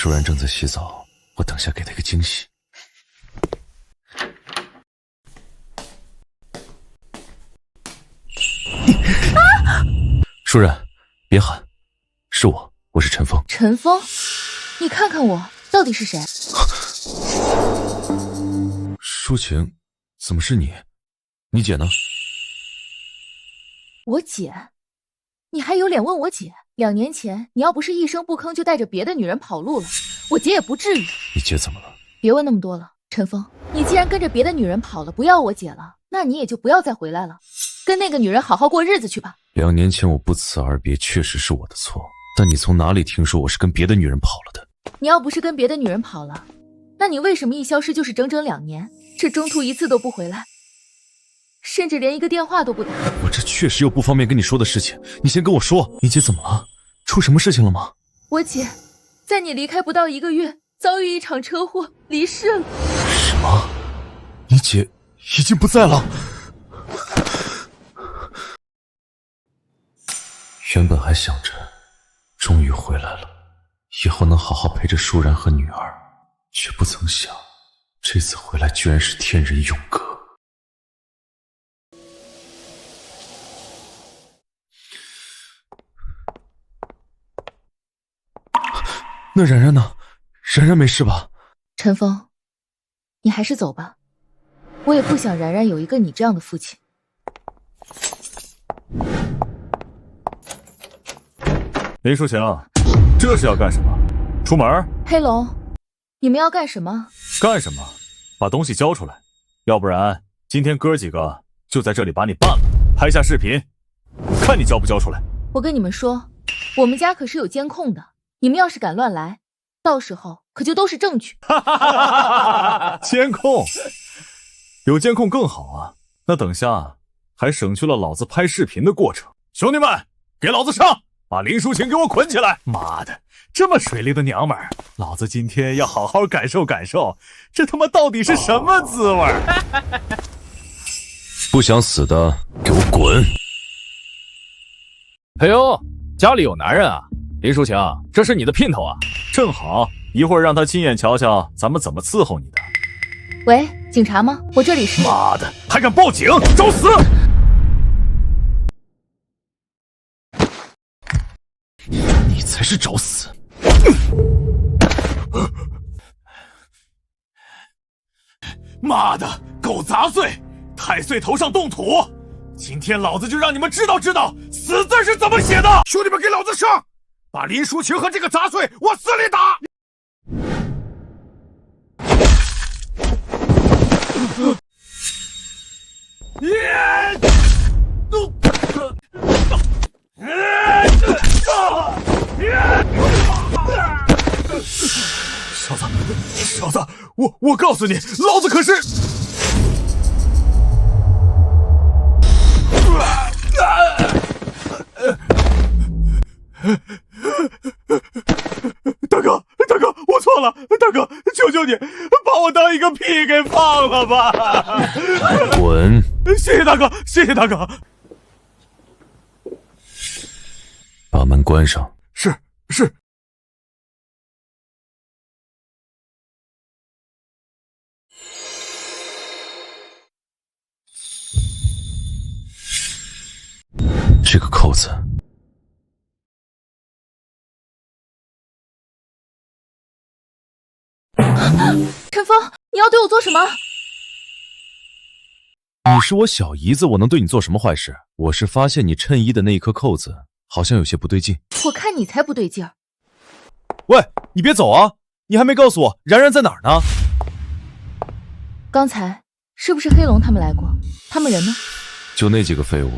舒然正在洗澡，我等下给他一个惊喜。舒然，别喊，是我是陈峰。陈峰，你看看我到底是谁？舒晴，怎么是你？你姐呢？我姐？你还有脸问我姐？2年前你要不是一声不吭就带着别的女人跑路了，我姐也不至于。你姐怎么了？别问那么多了，陈峰，你既然跟着别的女人跑了，不要我姐了，那你也就不要再回来了，跟那个女人好好过日子去吧。2年前我不辞而别确实是我的错，但你从哪里听说我是跟别的女人跑了的？你要不是跟别的女人跑了，那你为什么一消失就是整整2年，这中途一次都不回来，甚至连一个电话都不打？我这确实有不方便跟你说的事情，你先跟我说，你姐怎么了？出什么事情了吗？我姐在你离开不到1个月，遭遇一场车祸离世了。什么？你姐已经不在了？原本还想着终于回来了，以后能好好陪着舒然和女儿，却不曾想这次回来居然是天人永隔。那然然呢？然然没事吧？陈峰，你还是走吧，我也不想然然有一个你这样的父亲。林淑晴，这是要干什么？出门？黑龙，你们要干什么？干什么？把东西交出来，要不然今天哥几个就在这里把你办了，拍下视频，看你交不交出来。我跟你们说，我们家可是有监控的，你们要是敢乱来，到时候可就都是证据。监控？有监控更好啊，那等下还省去了老子拍视频的过程。兄弟们，给老子上！把林淑晴给我捆起来！妈的，这么水灵的娘们儿，老子今天要好好感受感受，这他妈到底是什么滋味？不想死的给我滚！哎呦，家里有男人啊！林淑晴，这是你的姘头啊！正好，一会儿让他亲眼瞧瞧咱们怎么伺候你的。喂，警察吗？我这里是……妈的，还敢报警，找死！你才是找死！妈的，狗杂碎，太岁头上动土！今天老子就让你们知道知道死字是怎么写的！兄弟们，给老子上！把林淑晴和这个杂碎往死里打！小子，我告诉你，老子可是……大哥，我错了，大哥，求求你，把我当一个屁给放了吧！滚！谢谢大哥，谢谢大哥。把门关上。是。这个扣子，陈峰，你要对我做什么？你是我小姨子，我能对你做什么坏事？我是发现你衬衣的那一颗扣子好像有些不对劲。我看你才不对劲儿。喂，你别走啊！你还没告诉我然然在哪儿呢？刚才是不是黑龙他们来过？他们人呢？就那几个废物，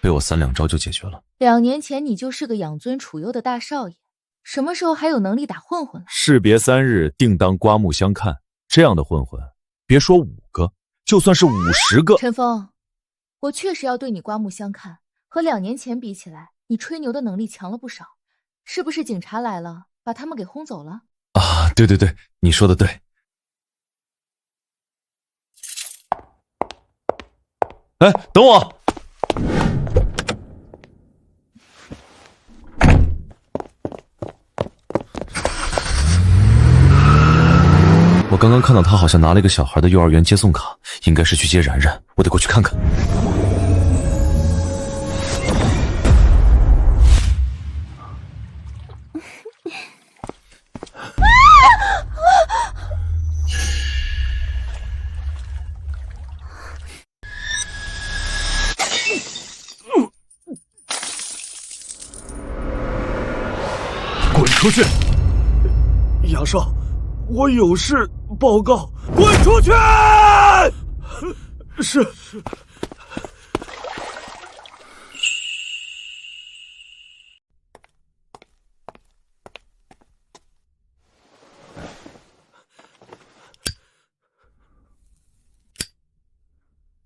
被我3两招就解决了。2年前你就是个养尊处优的大少爷，什么时候还有能力打混混了？士别3日，定当刮目相看。这样的混混，别说5个，就算是50个。陈峰，我确实要对你刮目相看，和2年前比起来，你吹牛的能力强了不少。是不是警察来了，把他们给轰走了？啊，对，你说的对。哎，等我！刚刚看到他好像拿了一个小孩的幼儿园接送卡，应该是去接然然，我得过去看看。滚出去！杨少，我有事报告。滚出去！是。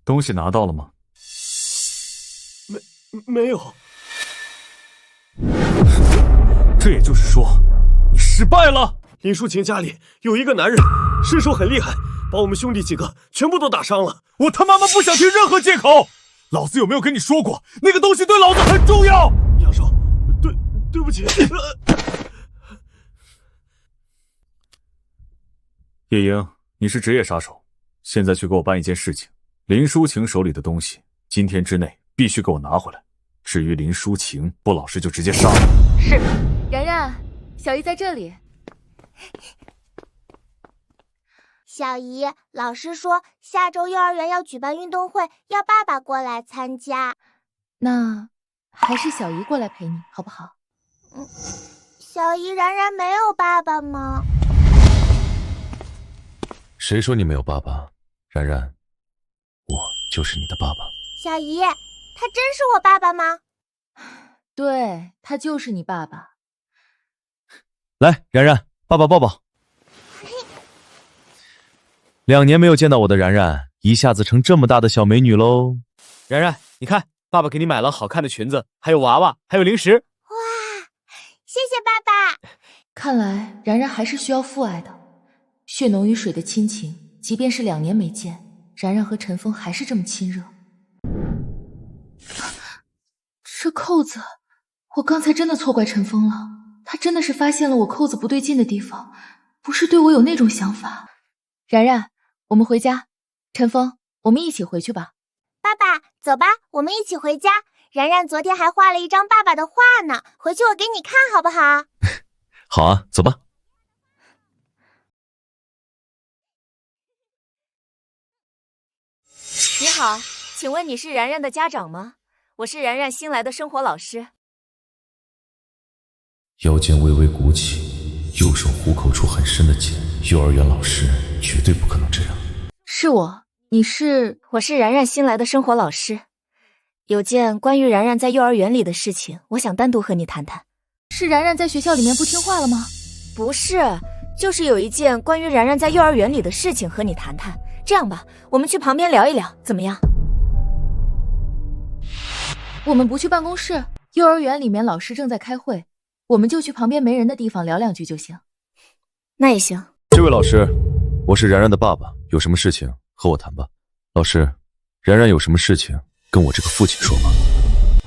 东西拿到了吗？没有。这也就是说，你失败了。林淑琴家里有一个男人，身手很厉害，把我们兄弟几个全部都打伤了。我他妈不想听任何借口！老子有没有跟你说过，那个东西对老子很重要？杨少，对不起。叶英，你是职业杀手，现在去给我办一件事情。林淑晴手里的东西，今天之内必须给我拿回来。至于林淑晴，不老实就直接杀了。是。然然，小姨在这里。小姨，老师说下周幼儿园要举办运动会，要爸爸过来参加。那还是小姨过来陪你，好不好？小姨，然然没有爸爸吗？谁说你没有爸爸？然然，我就是你的爸爸。小姨，他真是我爸爸吗？对，他就是你爸爸。来，然然，爸爸抱抱。2年没有见到我的然然，一下子成这么大的小美女喽。然然，你看，爸爸给你买了好看的裙子，还有娃娃，还有零食。哇，谢谢爸爸。看来然然还是需要父爱的，血浓于水的亲情，即便是2年没见，然然和陈峰还是这么亲热。这扣子，我刚才真的错怪陈峰了，他真的是发现了我扣子不对劲的地方，不是对我有那种想法。然然，我们回家。陈峰，我们一起回去吧。爸爸，走吧，我们一起回家。然然昨天还画了一张爸爸的画呢，回去我给你看好不好？好啊，走吧。你好，请问你是然然的家长吗？我是然然新来的生活老师。腰间微微鼓起，右手虎口处很深的茧。幼儿园老师绝对不可能这样。是我，你是？我是然然新来的生活老师，有件关于然然在幼儿园里的事情，我想单独和你谈谈。是然然在学校里面不听话了吗？不是，就是有一件关于然然在幼儿园里的事情和你谈谈。这样吧，我们去旁边聊一聊，怎么样？我们不去办公室，幼儿园里面老师正在开会，我们就去旁边没人的地方聊2句就行。那也行。这位老师，我是然然的爸爸，有什么事情和我谈吧。老师，然然有什么事情跟我这个父亲说吧。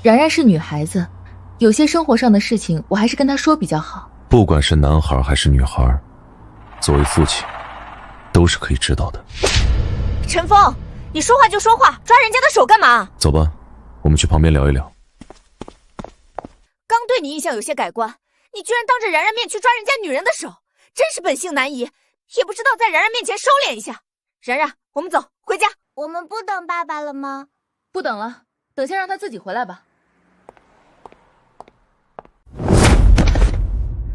然然是女孩子，有些生活上的事情我还是跟她说比较好。不管是男孩还是女孩，作为父亲都是可以知道的。陈峰，你说话就说话，抓人家的手干嘛？走吧，我们去旁边聊一聊。刚对你印象有些改观，你居然当着然然面去抓人家女人的手，真是本性难移，也不知道在然然面前收敛一下。然然，我们走，回家。我们不等爸爸了吗？不等了，等下让他自己回来吧。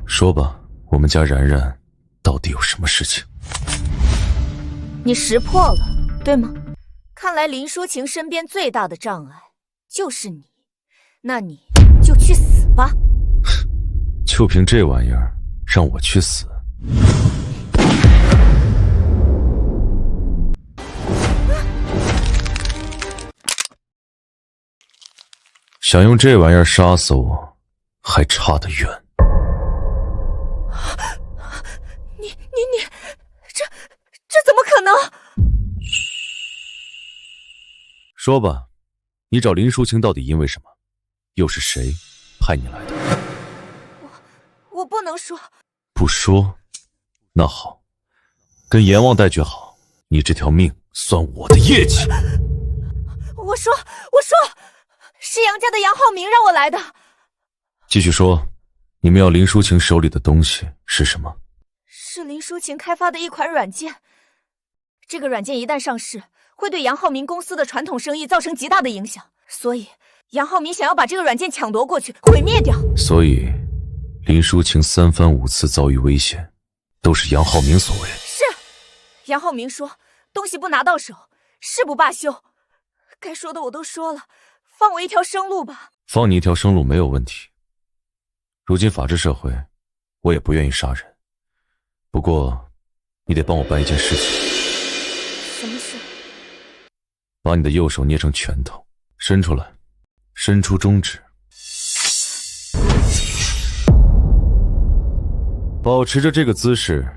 说吧，我们家然然到底有什么事情？你识破了，对吗？看来林淑晴身边最大的障碍就是你，那你就去死吧。就凭这玩意儿让我去死？想用这玩意儿杀死我，还差得远。你，这怎么可能？说吧，你找林淑晴到底因为什么？又是谁派你来的？我不能说。不说？那好，跟阎王戴决好，你这条命算我的业绩。我说，是杨家的杨浩明让我来的。继续说，你们要林淑琴手里的东西是什么？是林淑琴开发的一款软件。这个软件一旦上市，会对杨浩明公司的传统生意造成极大的影响，所以杨浩明想要把这个软件抢夺过去，毁灭掉。所以，林淑琴3番5次遭遇危险，都是杨浩明所为。是，杨浩明说东西不拿到手，誓不罢休。该说的我都说了，放我一条生路吧。放你一条生路没有问题。如今法治社会，我也不愿意杀人。不过，你得帮我办一件事情。什么事？把你的右手捏成拳头，伸出来，伸出中指，保持着这个姿势，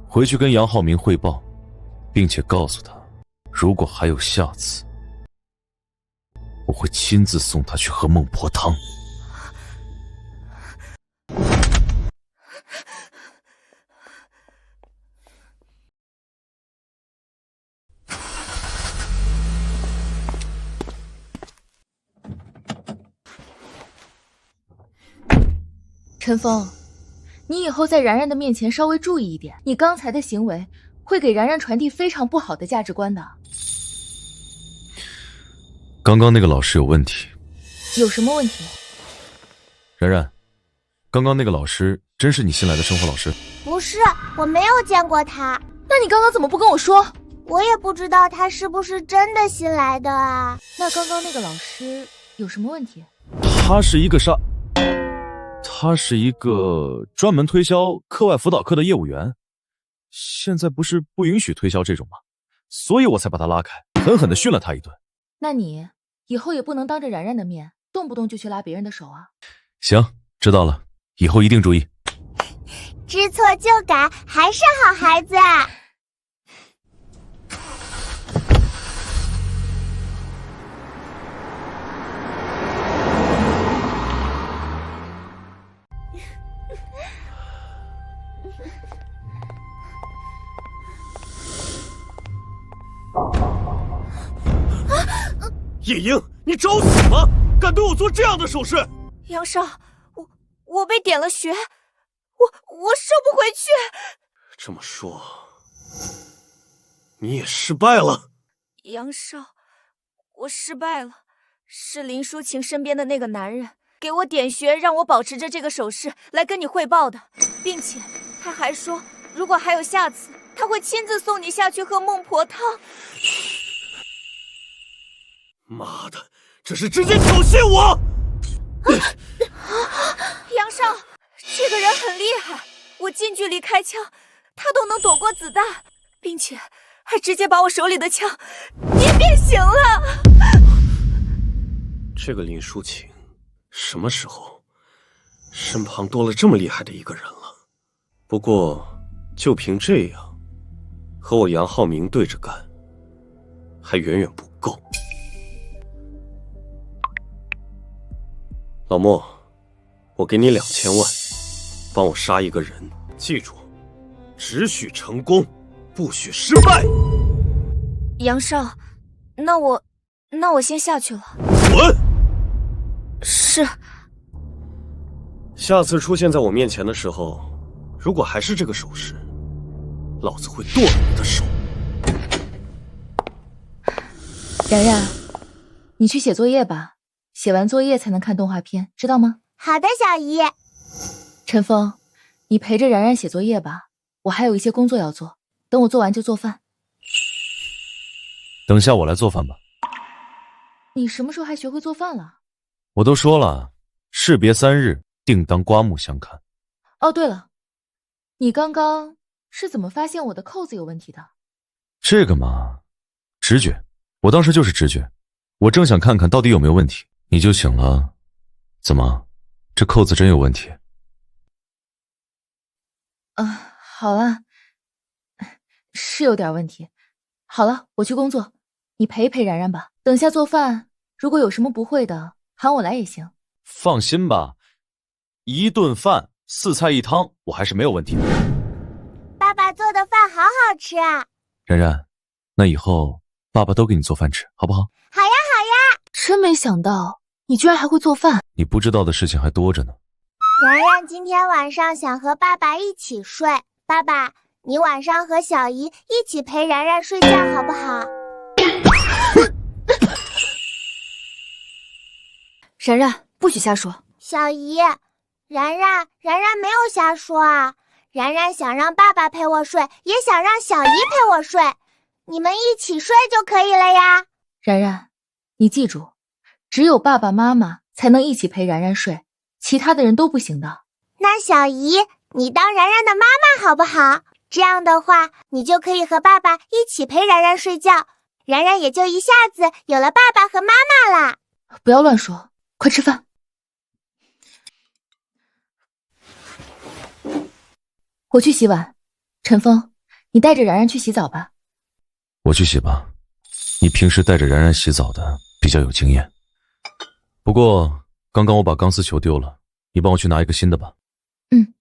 回去跟杨浩明汇报，并且告诉他，如果还有下次，我会亲自送他去喝孟婆汤。陈峰，你以后在然然的面前稍微注意一点，你刚才的行为会给然然传递非常不好的价值观的。刚刚那个老师有问题。有什么问题？然然，刚刚那个老师真是你新来的生活老师？不是，我没有见过他。那你刚刚怎么不跟我说？我也不知道他是不是真的新来的啊。那刚刚那个老师有什么问题？他是一个专门推销课外辅导课的业务员，现在不是不允许推销这种吗？所以我才把他拉开，狠狠地训了他一顿。那你以后也不能当着然然的面，动不动就去拉别人的手啊。行，知道了，以后一定注意。知错就改，还是好孩子啊。夜莺，你找死吗？敢对我做这样的手势？杨少，我被点了穴，我收不回去。这么说，你也失败了？杨少，我失败了。是林淑琴身边的那个男人给我点穴，让我保持着这个手势来跟你汇报的，并且他还说，如果还有下次，他会亲自送你下去喝孟婆汤。妈的，这是直接挑衅我！杨少，这个人很厉害，我近距离开枪，他都能躲过子弹，并且还直接把我手里的枪捏变形了。这个林淑琴，什么时候身旁多了这么厉害的一个人了？不过，就凭这样，和我杨浩明对着干，还远远不够。老莫，我给你2000万，帮我杀一个人，记住，只许成功，不许失败。杨少，那我先下去了。滚！是。下次出现在我面前的时候，如果还是这个手势，老子会剁了你的手。然然，你去写作业吧。写完作业才能看动画片，知道吗？好的，小姨。陈峰，你陪着然然写作业吧，我还有一些工作要做，等我做完就做饭。等下我来做饭吧。你什么时候还学会做饭了？我都说了，士别3日，定当刮目相看。哦，对了，你刚刚是怎么发现我的扣子有问题的？这个嘛，直觉，我当时就是直觉，我正想看看到底有没有问题，你就醒了。怎么，这扣子真有问题？好了，是有点问题。好了，我去工作，你陪陪然然吧。等下做饭，如果有什么不会的，喊我来也行。放心吧，1顿饭4菜1汤，我还是没有问题的。爸爸做的饭好好吃啊！然然，那以后爸爸都给你做饭吃，好不好？好呀，好呀！真没想到你居然还会做饭。你不知道的事情还多着呢。然然今天晚上想和爸爸一起睡，爸爸，你晚上和小姨一起陪然然睡觉好不好？然然，不许瞎说。小姨，然然没有瞎说啊。然然想让爸爸陪我睡，也想让小姨陪我睡，你们一起睡就可以了呀。然然，你记住，只有爸爸妈妈才能一起陪然然睡，其他的人都不行的。那小姨，你当然然的妈妈好不好？这样的话，你就可以和爸爸一起陪然然睡觉，然然也就一下子有了爸爸和妈妈啦。不要乱说，快吃饭。我去洗碗，陈峰，你带着然然去洗澡吧。我去洗吧，你平时带着然然洗澡的比较有经验。不过刚刚我把钢丝球丢了，你帮我去拿一个新的吧。嗯。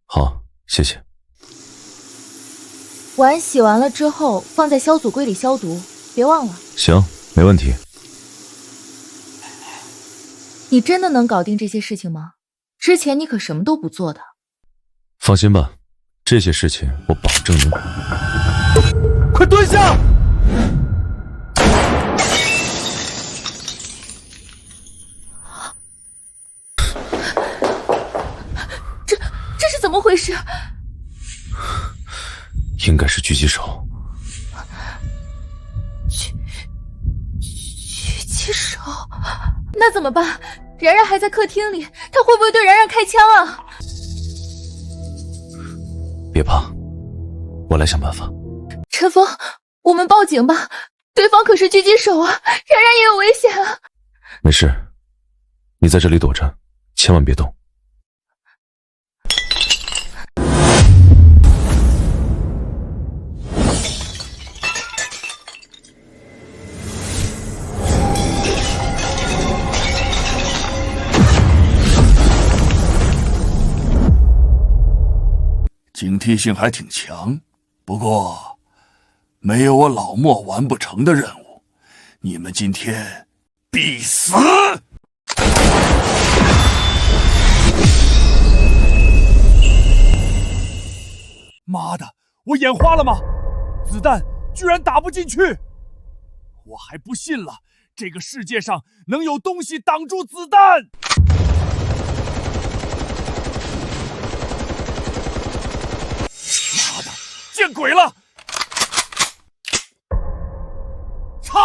好，谢谢。碗洗完了之后放在消毒柜里消毒，别忘了。行，没问题。你真的能搞定这些事情吗？之前你可什么都不做的。放心吧，这些事情我保证能。快蹲下！这是怎么回事？应该是狙击手。狙击手？那怎么办？然然还在客厅里，他会不会对然然开枪啊？别怕，我来想办法。陈峰，我们报警吧，对方可是狙击手啊，然然也有危险啊。没事，你在这里躲着，千万别动。警惕性还挺强，不过没有我老莫完不成的任务，你们今天必死！妈的，我眼花了吗？子弹居然打不进去！我还不信了，这个世界上能有东西挡住子弹！妈的，见鬼了！操！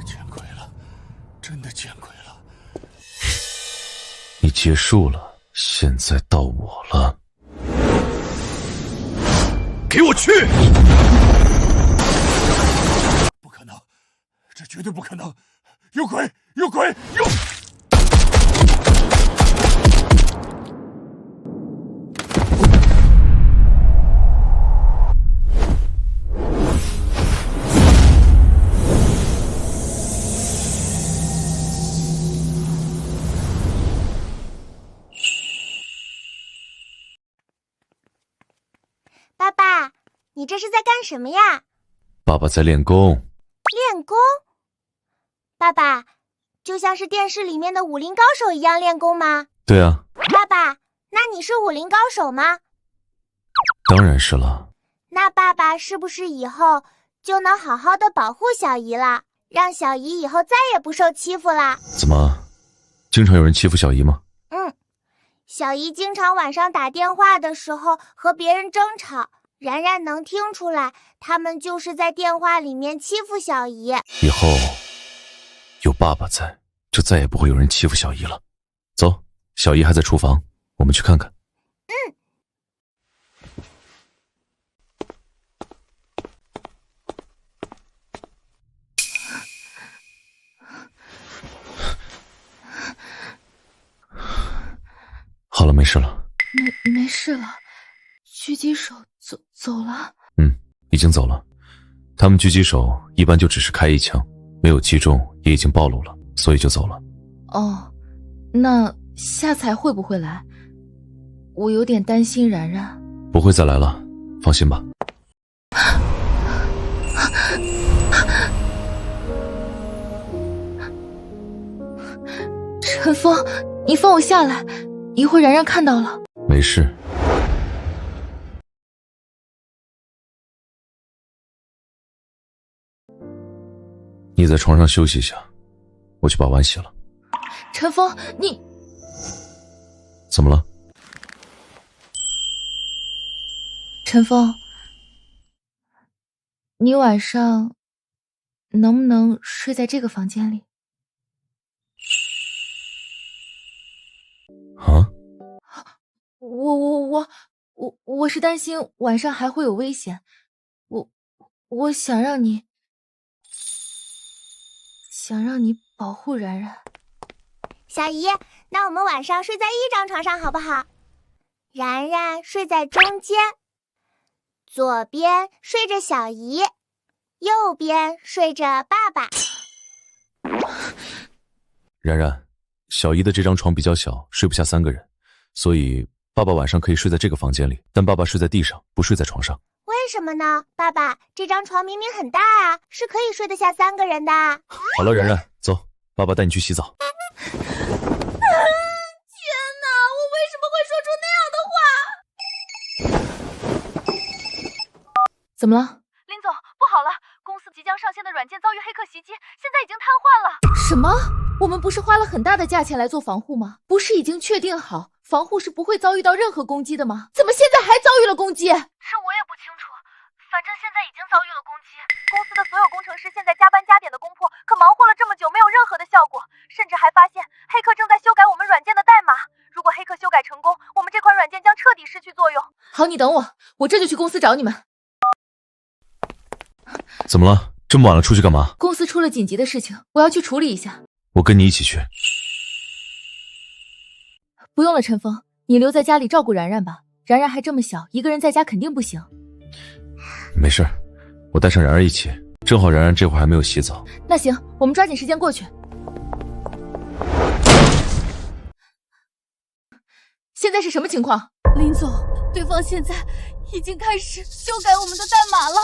见鬼了，真的见鬼了！你结束了，现在到我了。给我去！不可能，这绝对不可能！有鬼！有鬼！有！爸爸，你这是在干什么呀？爸爸在练功。练功？爸爸，就像是电视里面的武林高手一样练功吗？对啊。爸爸，那你是武林高手吗？当然是了。那爸爸是不是以后就能好好的保护小姨了，让小姨以后再也不受欺负啦？怎么，经常有人欺负小姨吗？小姨经常晚上打电话的时候和别人争吵，然然能听出来，他们就是在电话里面欺负小姨。以后有爸爸在，就再也不会有人欺负小姨了。走，小姨还在厨房，我们去看看。好了，没事了。没事了，狙击手走了。已经走了。他们狙击手一般就只是开一枪，没有击中，也已经暴露了，所以就走了。哦，那下次还会不会来？我有点担心然然。不会再来了，放心吧。陈峰，你放我下来，一会儿然然看到了。没事。你在床上休息一下，我去把碗洗了。陈峰，你怎么了？陈峰，你晚上能不能睡在这个房间里？啊？我是担心晚上还会有危险，我想让你保护然然。小姨，那我们晚上睡在一张床上好不好？然然睡在中间，左边睡着小姨，右边睡着爸爸。然然，小姨的这张床比较小，睡不下3个人，所以爸爸晚上可以睡在这个房间里，但爸爸睡在地上，不睡在床上。为什么呢？爸爸，这张床明明很大啊，是可以睡得下3个人的。好了，然然，走，爸爸带你去洗澡。天哪，我为什么会说出那样的话？怎么了？林总，不好了，公司即将上线的软件遭遇黑客袭击，现在已经瘫痪了。什么？我们不是花了很大的价钱来做防护吗？不是已经确定好防护是不会遭遇到任何攻击的吗？怎么现在还遭遇了攻击？是我也不清楚，反正现在已经遭遇了攻击。公司的所有工程师现在加班加点的攻破，可忙活了这么久没有任何的效果，甚至还发现黑客正在修改我们软件的代码。如果黑客修改成功，我们这款软件将彻底失去作用。好，你等我，我这就去公司找你们。怎么了？这么晚了出去干嘛？公司出了紧急的事情，我要去处理一下。我跟你一起去。不用了，陈峰，你留在家里照顾然然吧。然然还这么小，一个人在家肯定不行。没事，我带上然然一起，正好然然这会儿还没有洗澡。那行，我们抓紧时间过去。现在是什么情况？林总，对方现在已经开始修改我们的代码了。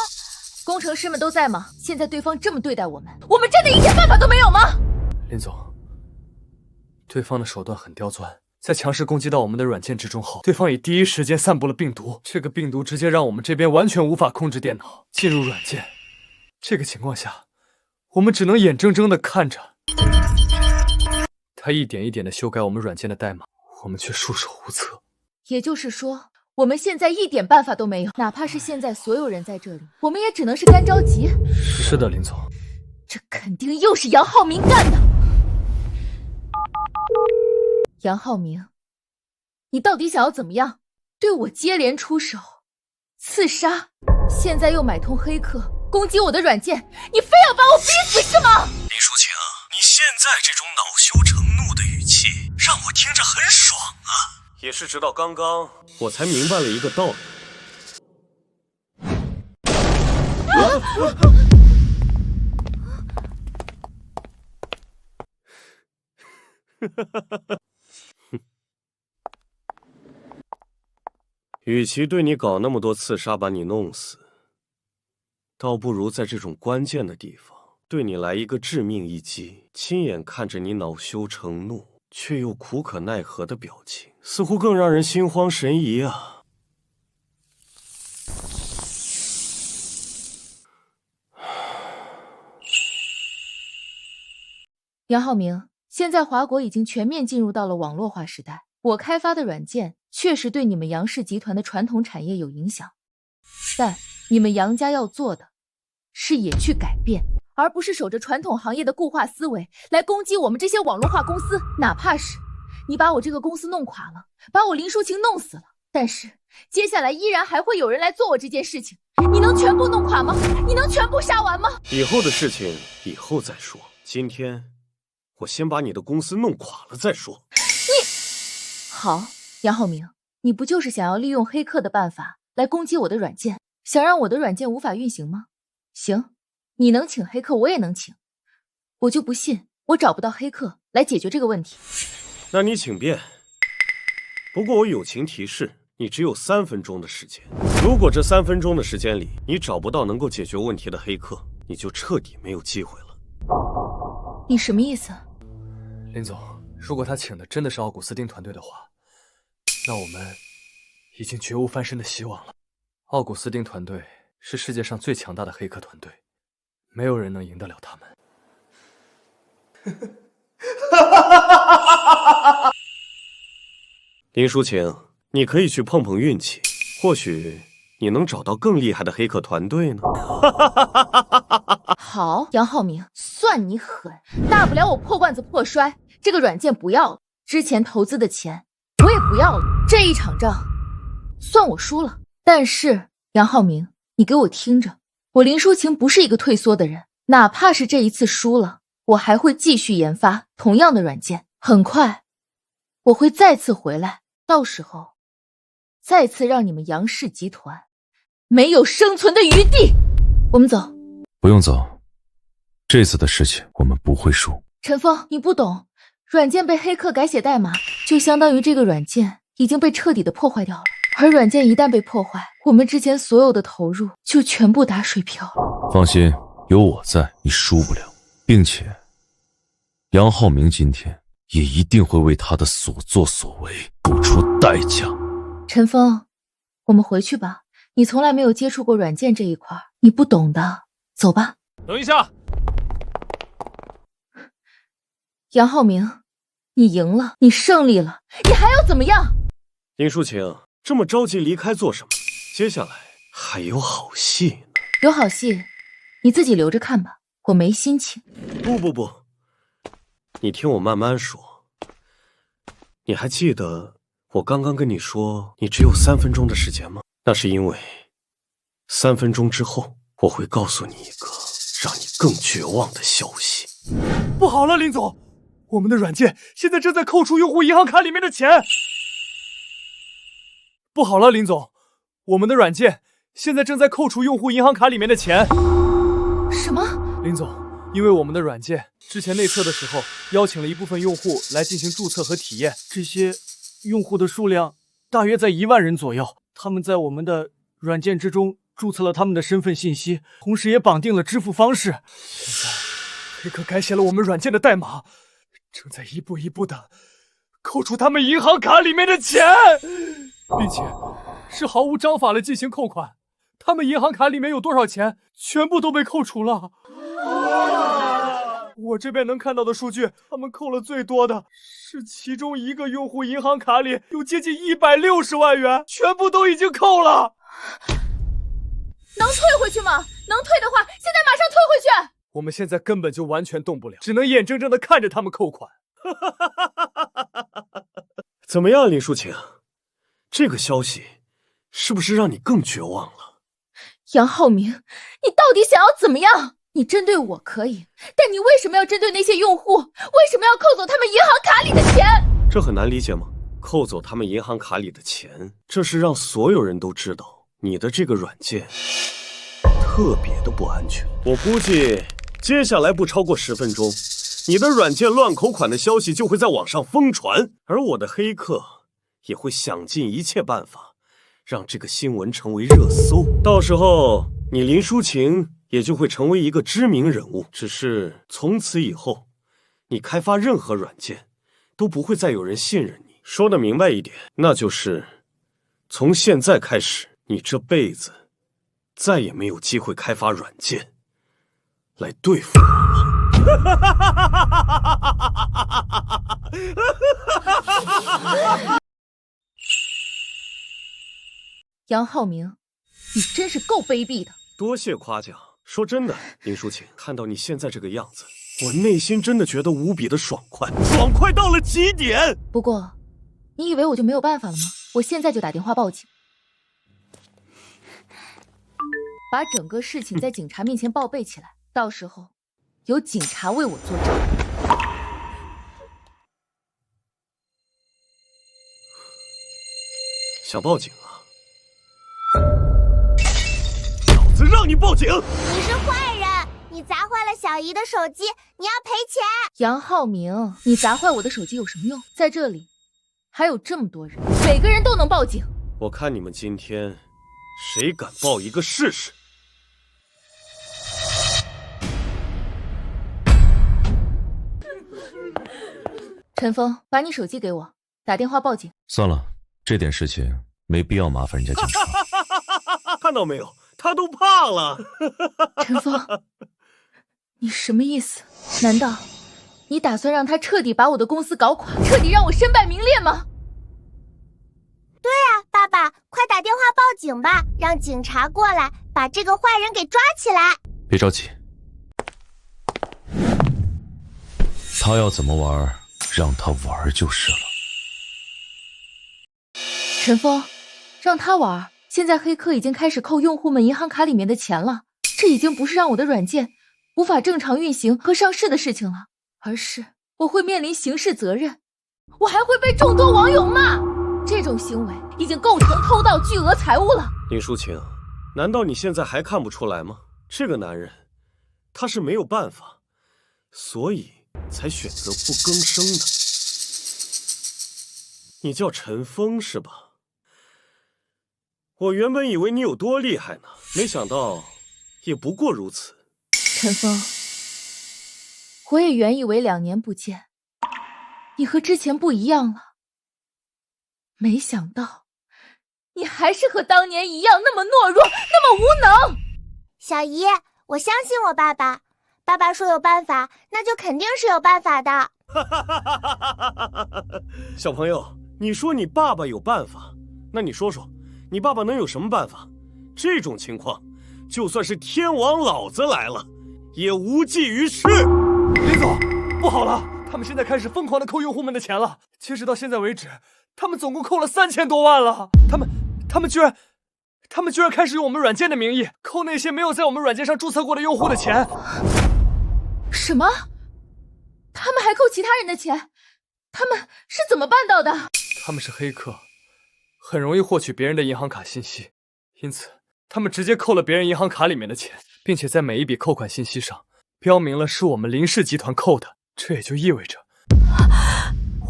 工程师们都在吗？现在对方这么对待我们，我们真的一点办法都没有吗？林总，对方的手段很刁钻，在强势攻击到我们的软件之中后，对方以第一时间散布了病毒，这个病毒直接让我们这边完全无法控制电脑进入软件。这个情况下，我们只能眼睁睁地看着他一点一点地修改我们软件的代码，我们却束手无策。也就是说，我们现在一点办法都没有，哪怕是现在所有人在这里，我们也只能是干着急。是的，林总，这肯定又是杨浩明干的。杨浩明，你到底想要怎么样？对我接连出手，刺杀，现在又买通黑客攻击我的软件，你非要把我逼死是吗？林淑晴，你现在这种恼羞成怒的语气，让我听着很爽啊！也是直到刚刚，我才明白了一个道理。与其对你搞那么多刺杀把你弄死，倒不如在这种关键的地方对你来一个致命一击，亲眼看着你恼羞成怒却又苦可奈何的表情，似乎更让人心慌神怡啊！杨浩明，现在华国已经全面进入到了网络化时代，我开发的软件确实对你们杨氏集团的传统产业有影响，但你们杨家要做的是也去改变，而不是守着传统行业的固化思维来攻击我们这些网络化公司。哪怕是你把我这个公司弄垮了，把我林淑晴弄死了，但是接下来依然还会有人来做我这件事情，你能全部弄垮吗？你能全部杀完吗？以后的事情以后再说，今天我先把你的公司弄垮了再说。好，杨浩明，你不就是想要利用黑客的办法来攻击我的软件，想让我的软件无法运行吗？行，你能请黑客，我也能请。我就不信我找不到黑客来解决这个问题。那你请便。不过我友情提示，你只有3分钟的时间。如果这3分钟的时间里你找不到能够解决问题的黑客，你就彻底没有机会了。你什么意思？林总，如果他请的真的是奥古斯丁团队的话，那我们已经绝无翻身的希望了。奥古斯丁团队是世界上最强大的黑客团队，没有人能赢得了他们。林淑晴，你可以去碰碰运气，或许你能找到更厉害的黑客团队呢。好，杨浩明，算你狠，大不了我破罐子破摔，这个软件不要了，之前投资的钱我也不要了，这一场仗算我输了。但是杨浩明，你给我听着，我林淑晴不是一个退缩的人，哪怕是这一次输了，我还会继续研发同样的软件，很快我会再次回来，到时候再次让你们杨氏集团没有生存的余地。我们走。不用走，这次的事情我们不会输。陈峰，你不懂，软件被黑客改写代码，就相当于这个软件已经被彻底的破坏掉了。而软件一旦被破坏，我们之前所有的投入就全部打水漂了。放心，有我在，你输不了，并且杨浩明今天也一定会为他的所作所为付出代价。陈峰，我们回去吧，你从来没有接触过软件这一块，你不懂的，走吧。等一下，杨浩明，你赢了，你胜利了，你还要怎么样？林淑晴，这么着急离开做什么？接下来还有好戏呢。有好戏，你自己留着看吧，我没心情。不，你听我慢慢说。你还记得我刚刚跟你说你只有3分钟的时间吗？那是因为3分钟之后我会告诉你一个让你更绝望的消息。不好了，林总，我们的软件现在正在扣除用户银行卡里面的钱。不好了，林总，我们的软件现在正在扣除用户银行卡里面的钱。什么？林总，因为我们的软件之前内测的时候邀请了一部分用户来进行注册和体验，这些用户的数量大约在1万人左右，他们在我们的软件之中注册了他们的身份信息，同时也绑定了支付方式。现在黑客改写了我们软件的代码，正在一步一步的扣除他们银行卡里面的钱，并且是毫无章法的进行扣款，他们银行卡里面有多少钱全部都被扣除了。我这边能看到的数据，他们扣了最多的是其中一个用户银行卡里有接近160万元，全部都已经扣了。能退回去吗？能退的话，现在马上退回去。我们现在根本就完全动不了，只能眼睁睁的看着他们扣款。怎么样，林淑晴？这个消息是不是让你更绝望了？杨浩明，你到底想要怎么样？你针对我可以，但你为什么要针对那些用户？为什么要扣走他们银行卡里的钱？这很难理解吗？扣走他们银行卡里的钱，这是让所有人都知道你的这个软件特别的不安全。我估计接下来不超过10分钟，你的软件乱扣款的消息就会在网上疯传，而我的黑客也会想尽一切办法让这个新闻成为热搜。到时候你林淑晴也就会成为一个知名人物，只是从此以后你开发任何软件都不会再有人信任你。说得明白一点，那就是从现在开始，你这辈子再也没有机会开发软件来对付我了。杨浩明，你真是够卑鄙的。多谢夸奖。说真的，林淑晴，看到你现在这个样子，我内心真的觉得无比的爽快，爽快到了极点。不过，你以为我就没有办法了吗？我现在就打电话报警，把整个事情在警察面前报备起来，到时候有警察为我作证。想报警啊？老子让你报警！你是坏人，你你砸坏了小姨的手机，你要赔钱。杨浩明，你砸坏我的手机有什么用？在这里还有这么多人，每个人都能报警。我看你们今天谁敢报一个试试？陈峰，把你手机给我，打电话报警。算了，这点事情没必要麻烦人家警察。看到没有，他都怕了。陈峰，你什么意思？难道你打算让他彻底把我的公司搞垮，彻底让我身败名裂吗？对啊，爸爸，快打电话报警吧，让警察过来把这个坏人给抓起来。别着急，他要怎么玩，让他玩就是了。陈峰，让他玩。现在黑客已经开始扣用户们银行卡里面的钱了，这已经不是让我的软件无法正常运行和上市的事情了，而是我会面临刑事责任，我还会被众多网友骂。这种行为已经构成偷盗巨额财物了。林淑晴，难道你现在还看不出来吗？这个男人，他是没有办法，所以才选择不更生的。你叫陈峰是吧？我原本以为你有多厉害呢，没想到也不过如此。陈峰，我也原以为2年不见，你和之前不一样了，没想到你还是和当年一样那么懦弱，那么无能。小姨，我相信我爸爸，爸爸说有办法，那就肯定是有办法的。小朋友，你说你爸爸有办法，那你说说你爸爸能有什么办法？这种情况，就算是天王老子来了，也无济于事。林总，不好了，他们现在开始疯狂的扣用户们的钱了。截止到现在为止，他们总共扣了3000多万了。他们居然开始用我们软件的名义扣那些没有在我们软件上注册过的用户的钱。什么？他们还扣其他人的钱？他们是怎么办到的？他们是黑客，很容易获取别人的银行卡信息，因此他们直接扣了别人银行卡里面的钱，并且在每一笔扣款信息上标明了是我们林氏集团扣的。这也就意味着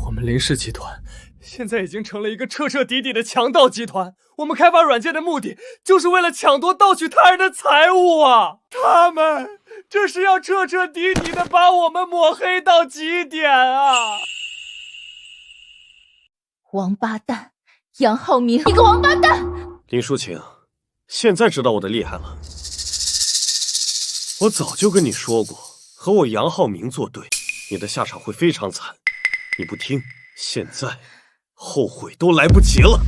我们林氏集团现在已经成了一个彻彻底底的强盗集团。我们开发软件的目的就是为了抢夺盗取他人的财物啊！他们这是要彻彻底底的把我们抹黑到极点啊！王八蛋，杨浩明，你个王八蛋！林淑晴，现在知道我的厉害了。我早就跟你说过，和我杨浩明作对，你的下场会非常惨。你不听，现在后悔都来不及了。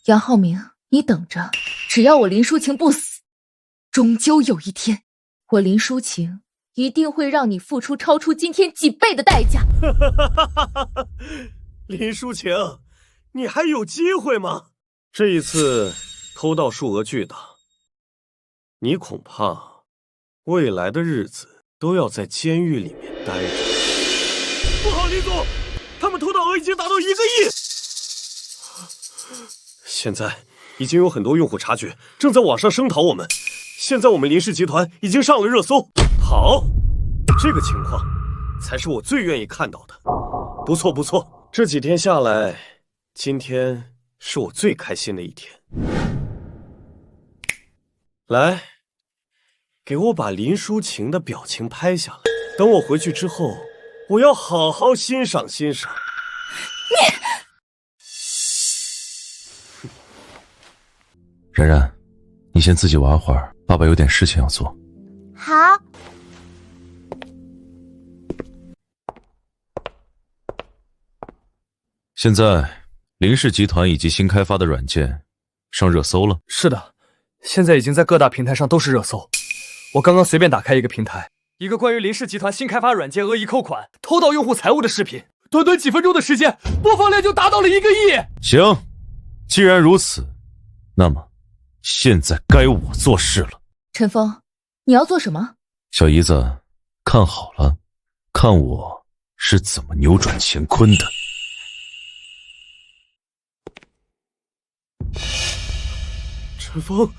杨浩明，你等着，只要我林淑晴不死，终究有一天，我林淑晴一定会让你付出超出今天几倍的代价。林淑晴，你还有机会吗？这一次偷盗数额巨大，你恐怕未来的日子都要在监狱里面待着。不好，林总，他们偷盗额已经达到1个亿。现在已经有很多用户察觉，正在网上声讨我们。现在我们林氏集团已经上了热搜。好，这个情况才是我最愿意看到的。不错不错，这几天下来，今天是我最开心的一天。来，给我把林淑晴的表情拍下来，等我回去之后，我要好好欣赏欣赏。然然，你先自己玩会儿，爸爸有点事情要做。好。现在林氏集团以及新开发的软件上热搜了。是的，现在已经在各大平台上都是热搜。我刚刚随便打开一个平台，一个关于林氏集团新开发软件恶意扣款、偷盗用户财物的视频，短短几分钟的时间，播放量就达到了1个亿。行，既然如此，那么现在该我做事了。陈峰，你要做什么？小姨子，看好了，看我是怎么扭转乾坤的。陈峰，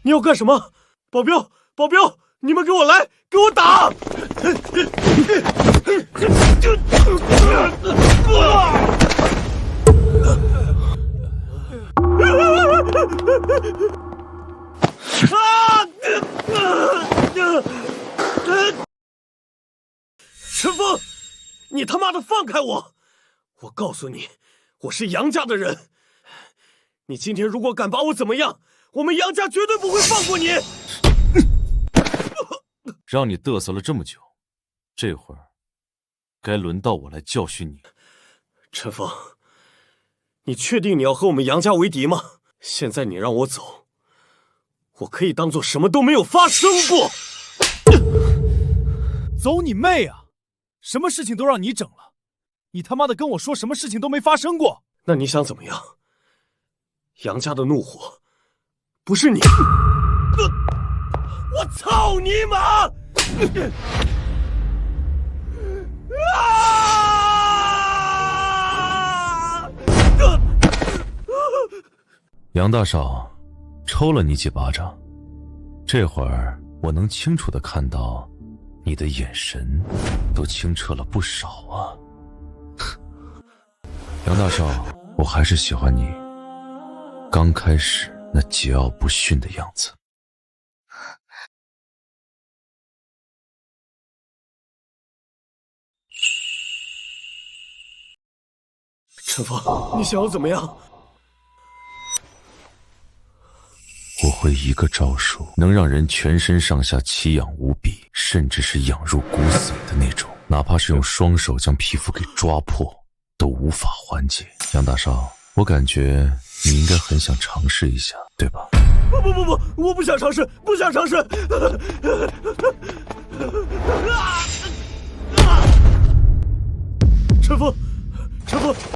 你要干什么？保镖，保镖，你们给我来，给我打！陈峰，你他妈的放开我！我告诉你，我是杨家的人。你今天如果敢把我怎么样，我们杨家绝对不会放过你。让你嘚瑟了这么久，这会儿该轮到我来教训你。陈峰，你确定你要和我们杨家为敌吗？现在你让我走，我可以当做什么都没有发生过。走你妹啊！什么事情都让你整了，你他妈的跟我说什么事情都没发生过？那你想怎么样？杨家的怒火不是你，我操你妈！杨大少抽了你几巴掌，这会儿我能清楚地看到你的眼神都清澈了不少啊。杨大少，我还是喜欢你刚开始那桀骜不驯的样子。陈峰，你想要怎么样？我会一个招数能让人全身上下奇痒无比，甚至是痒入骨髓的那种，哪怕是用双手将皮肤给抓破都无法缓解。杨大少，我感觉你应该很想尝试一下，对吧？不，我不想尝试，不想尝试。陈峰，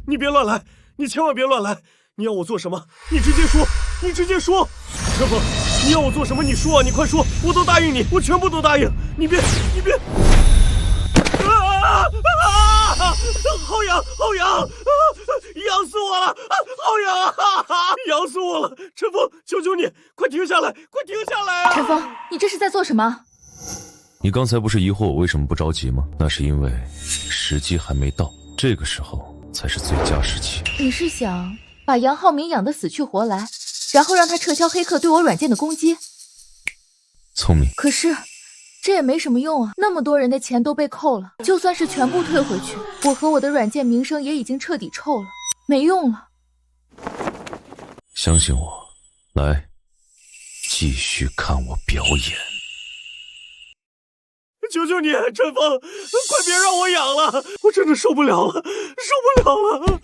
你别乱来，你千万别乱来。你要我做什么？你直接说，你直接说。陈峰，你要我做什么？你说啊，你快说，我都答应你，我全部都答应。你别。好痒，痒死我了！好痒啊！痒死我了！陈峰，求求你，快停下来，快停下来啊！陈峰，你这是在做什么？你刚才不是疑惑我为什么不着急吗？那是因为时机还没到，这个时候才是最佳时期。你是想把杨浩明养得死去活来，然后让他撤销黑客对我软件的攻击？聪明。可是这也没什么用啊，那么多人的钱都被扣了，就算是全部退回去，我和我的软件名声也已经彻底臭了，没用了。相信我，来，继续看我表演。求求你，陈峰，快别让我痒了，我真的受不了了，受不了了。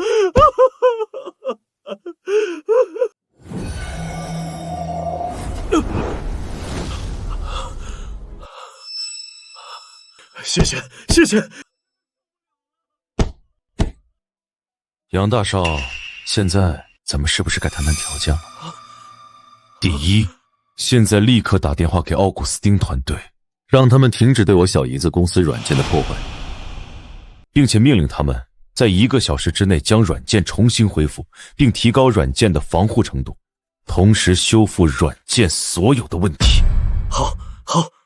谢谢。杨大少，现在咱们是不是该谈谈条件了？第一，现在立刻打电话给奥古斯丁团队，让他们停止对我小姨子公司软件的破坏，并且命令他们在1个小时之内将软件重新恢复，并提高软件的防护程度，同时修复软件所有的问题。好，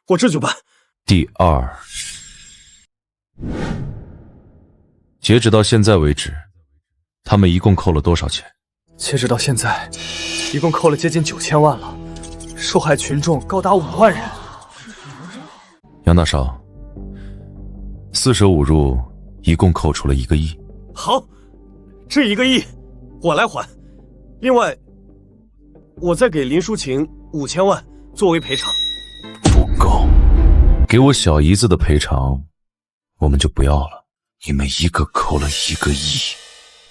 我这就办。第二，截止到现在为止，他们一共扣了多少钱？截止到现在，一共扣了接近9000万了，受害群众高达5万人。杨大少，4舍5入一共扣除了1个亿。好，这1个亿我来还，另外我再给林淑琴5000万作为赔偿。不够，给我小姨子的赔偿我们就不要了，你们一个扣了1个亿，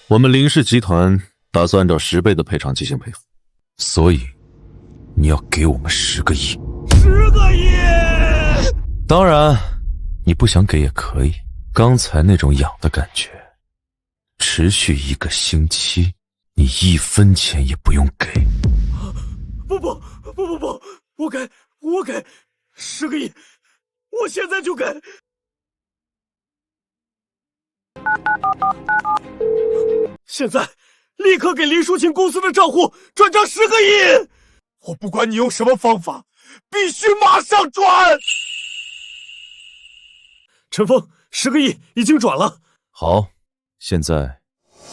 我们林氏集团打算按照10倍的赔偿进行赔付，所以你要给我们10个亿。10个亿！当然，你不想给也可以。刚才那种痒的感觉，持续1个星期，你1分钱也不用给。不，我给10个亿，我现在就给。现在立刻给林淑琴公司的账户转账10个亿！我不管你用什么方法，必须马上转！陈峰，10个亿已经转了。好，现在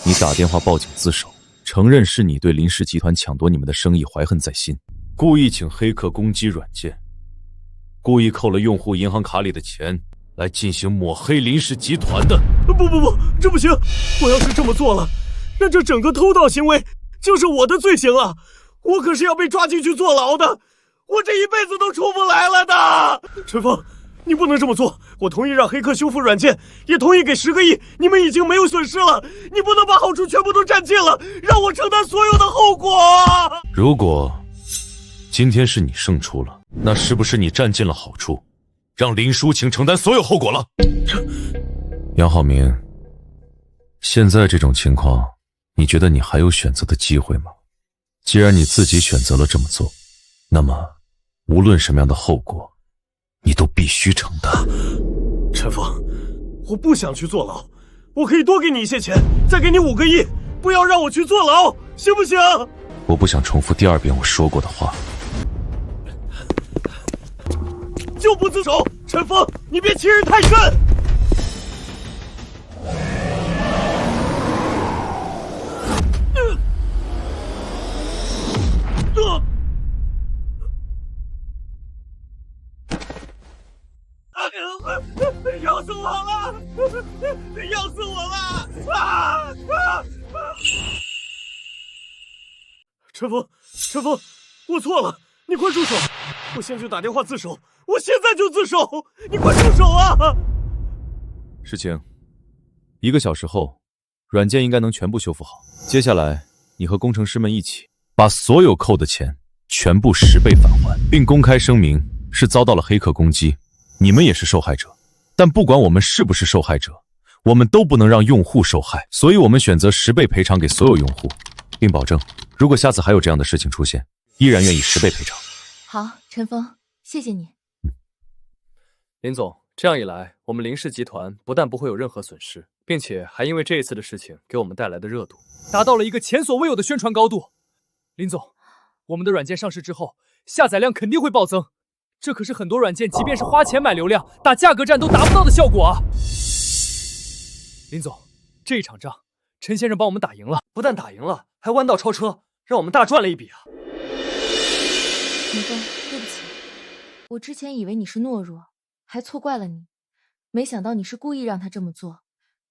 你打电话报警自首，承认是你对林氏集团抢夺你们的生意怀恨在心，故意请黑客攻击软件，故意扣了用户银行卡里的钱，来进行抹黑林氏集团的。不，这不行！我要是这么做了，那这整个偷盗行为就是我的罪行啊！我可是要被抓进去坐牢的，我这一辈子都出不来了的。陈峰，你不能这么做！我同意让黑客修复软件，也同意给10个亿，你们已经没有损失了，你不能把好处全部都占尽了，让我承担所有的后果。如果今天是你胜出了，那是不是你占尽了好处，让林淑晴承担所有后果了？杨浩明，现在这种情况，你觉得你还有选择的机会吗？既然你自己选择了这么做，那么无论什么样的后果，你都必须承担。陈峰，我不想去坐牢，我可以多给你一些钱，再给你5个亿，不要让我去坐牢，行不行？我不想重复第2遍我说过的话。就不自首，陈峰，你别欺人太甚！要死我了！要死我了！陈峰，我错了，你快住手！我现在就打电话自首，我现在就自首！你快住手啊！事情1个小时后，软件应该能全部修复好。接下来，你和工程师们一起把所有扣的钱全部10倍返还，并公开声明是遭到了黑客攻击，你们也是受害者。但不管我们是不是受害者，我们都不能让用户受害，所以我们选择10倍赔偿给所有用户，并保证如果下次还有这样的事情出现，依然愿意10倍赔偿。好，陈峰，谢谢你。林总，这样一来，我们林氏集团不但不会有任何损失，并且还因为这一次的事情给我们带来的热度，达到了一个前所未有的宣传高度。林总，我们的软件上市之后，下载量肯定会暴增，这可是很多软件即便是花钱买流量，打价格战都达不到的效果啊！林总，这一场仗，陈先生帮我们打赢了，不但打赢了，还弯道超车，让我们大赚了一笔啊！陈峰，对不起，我之前以为你是懦弱，还错怪了你，没想到你是故意让他这么做，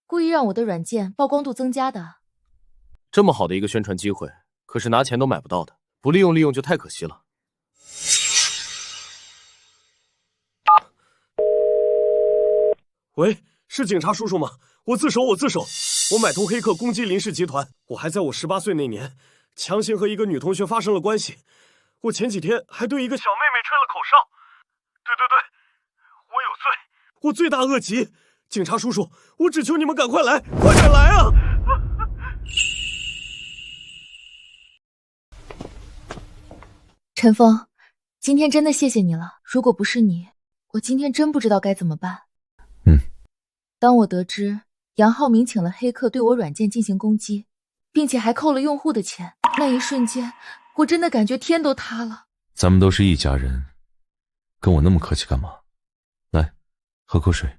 故意让我的软件曝光度增加的。这么好的一个宣传机会，可是拿钱都买不到的，不利用就太可惜了。喂，是警察叔叔吗？我自首！我买通黑客攻击林氏集团，我还在我18岁那年强行和一个女同学发生了关系。我前几天还对一个小妹妹吹了口哨。对，我有罪，我罪大恶极。警察叔叔，我只求你们赶快来，快点来啊！陈峰，今天真的谢谢你了，如果不是你，我今天真不知道该怎么办。当我得知杨浩明请了黑客对我软件进行攻击，并且还扣了用户的钱，那一瞬间我真的感觉天都塌了。咱们都是一家人，跟我那么客气干嘛？来，喝口水。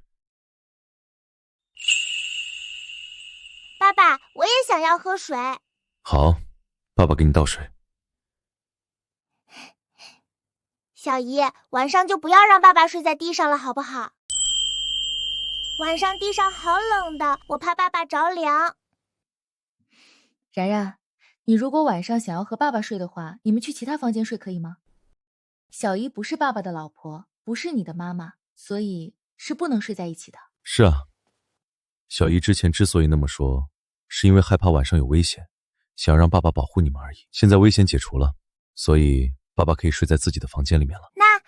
爸爸，我也想要喝水。好，爸爸给你倒水。小姨，晚上就不要让爸爸睡在地上了，好不好？晚上地上好冷的，我怕爸爸着凉。然然，你如果晚上想要和爸爸睡的话，你们去其他房间睡可以吗？小姨不是爸爸的老婆，不是你的妈妈，所以是不能睡在一起的。是啊，小姨之前之所以那么说，是因为害怕晚上有危险，想让爸爸保护你们而已。现在危险解除了，所以爸爸可以睡在自己的房间里面了。那，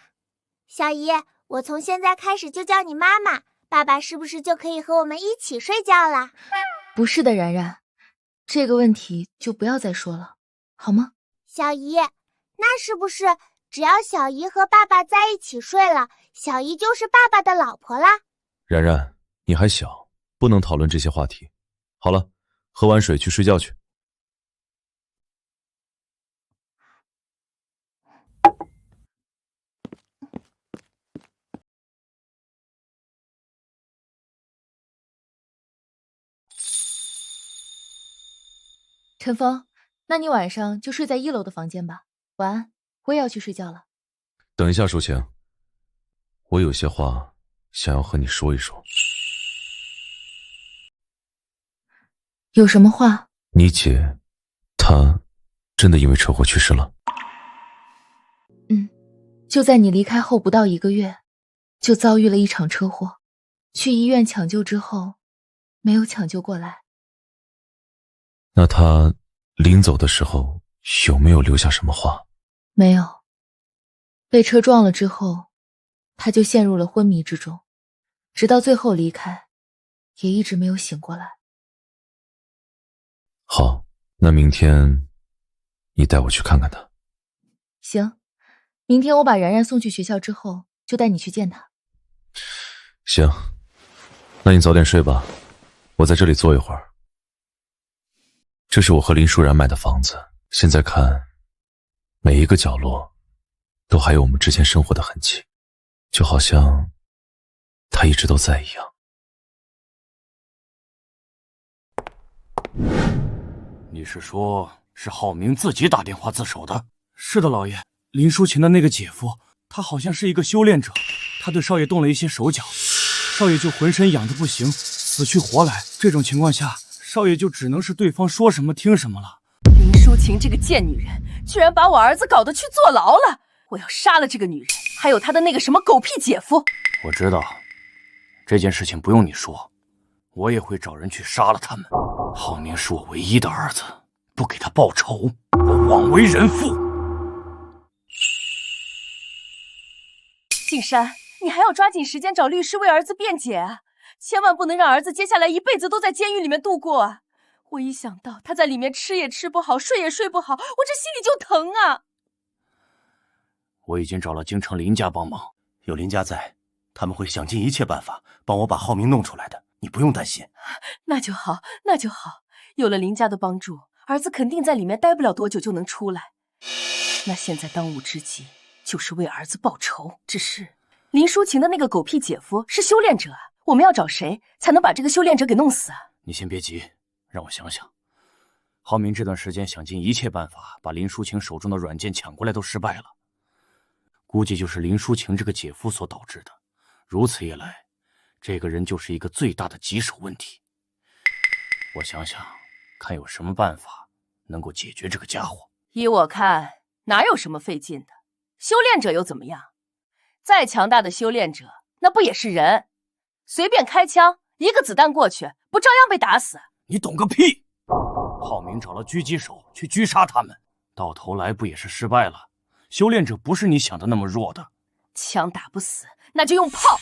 小姨，我从现在开始就叫你妈妈，爸爸是不是就可以和我们一起睡觉了？不是的，然然，这个问题就不要再说了，好吗？小姨，那是不是只要小姨和爸爸在一起睡了，小姨就是爸爸的老婆啦？然然，你还小，不能讨论这些话题。好了，喝完水去睡觉去。陈峰，那你晚上就睡在1楼的房间吧。晚安，我也要去睡觉了。等一下，抒情，我有些话想要和你说一说。有什么话？你姐，她真的因为车祸去世了？就在你离开后不到1个月，就遭遇了一场车祸。去医院抢救之后，没有抢救过来。那她临走的时候有没有留下什么话？没有。被车撞了之后，她就陷入了昏迷之中，直到最后离开，也一直没有醒过来。好，那明天你带我去看看她。行，明天我把然然送去学校之后，就带你去见她。行，那你早点睡吧，我在这里坐一会儿。这是我和林舒然买的房子，现在看，每一个角落都还有我们之前生活的痕迹，就好像他一直都在一样。你是说，是浩明自己打电话自首的？是的，老爷。林淑琴的那个姐夫，他好像是一个修炼者，他对少爷动了一些手脚，少爷就浑身痒得不行，死去活来。这种情况下，少爷就只能是对方说什么听什么了。林淑琴这个贱女人，居然把我儿子搞得去坐牢了！我要杀了这个女人，还有她的那个什么狗屁姐夫！我知道，这件事情不用你说，我也会找人去杀了他们。浩明是我唯一的儿子，不给他报仇，我枉为人父。景山，你还要抓紧时间找律师为儿子辩解啊！千万不能让儿子接下来一辈子都在监狱里面度过啊！我一想到他在里面吃也吃不好，睡也睡不好，我这心里就疼啊！我已经找了京城林家帮忙，有林家在，他们会想尽一切办法帮我把浩明弄出来的，你不用担心。那就好，那就好。有了林家的帮助，儿子肯定在里面待不了多久就能出来。那现在当务之急就是为儿子报仇。只是林淑琴的那个狗屁姐夫是修炼者啊，我们要找谁才能把这个修炼者给弄死啊？你先别急，让我想想。浩明这段时间想尽一切办法把林淑琴手中的软件抢过来都失败了，估计就是林淑琴这个姐夫所导致的。如此一来，这个人就是一个最大的棘手问题。我想想，看有什么办法能够解决这个家伙。依我看，哪有什么费劲的？修炼者又怎么样？再强大的修炼者，那不也是人？随便开枪，一个子弹过去，不照样被打死？你懂个屁！浩明找了狙击手去狙杀他们，到头来不也是失败了？修炼者不是你想的那么弱的。枪打不死，那就用炮，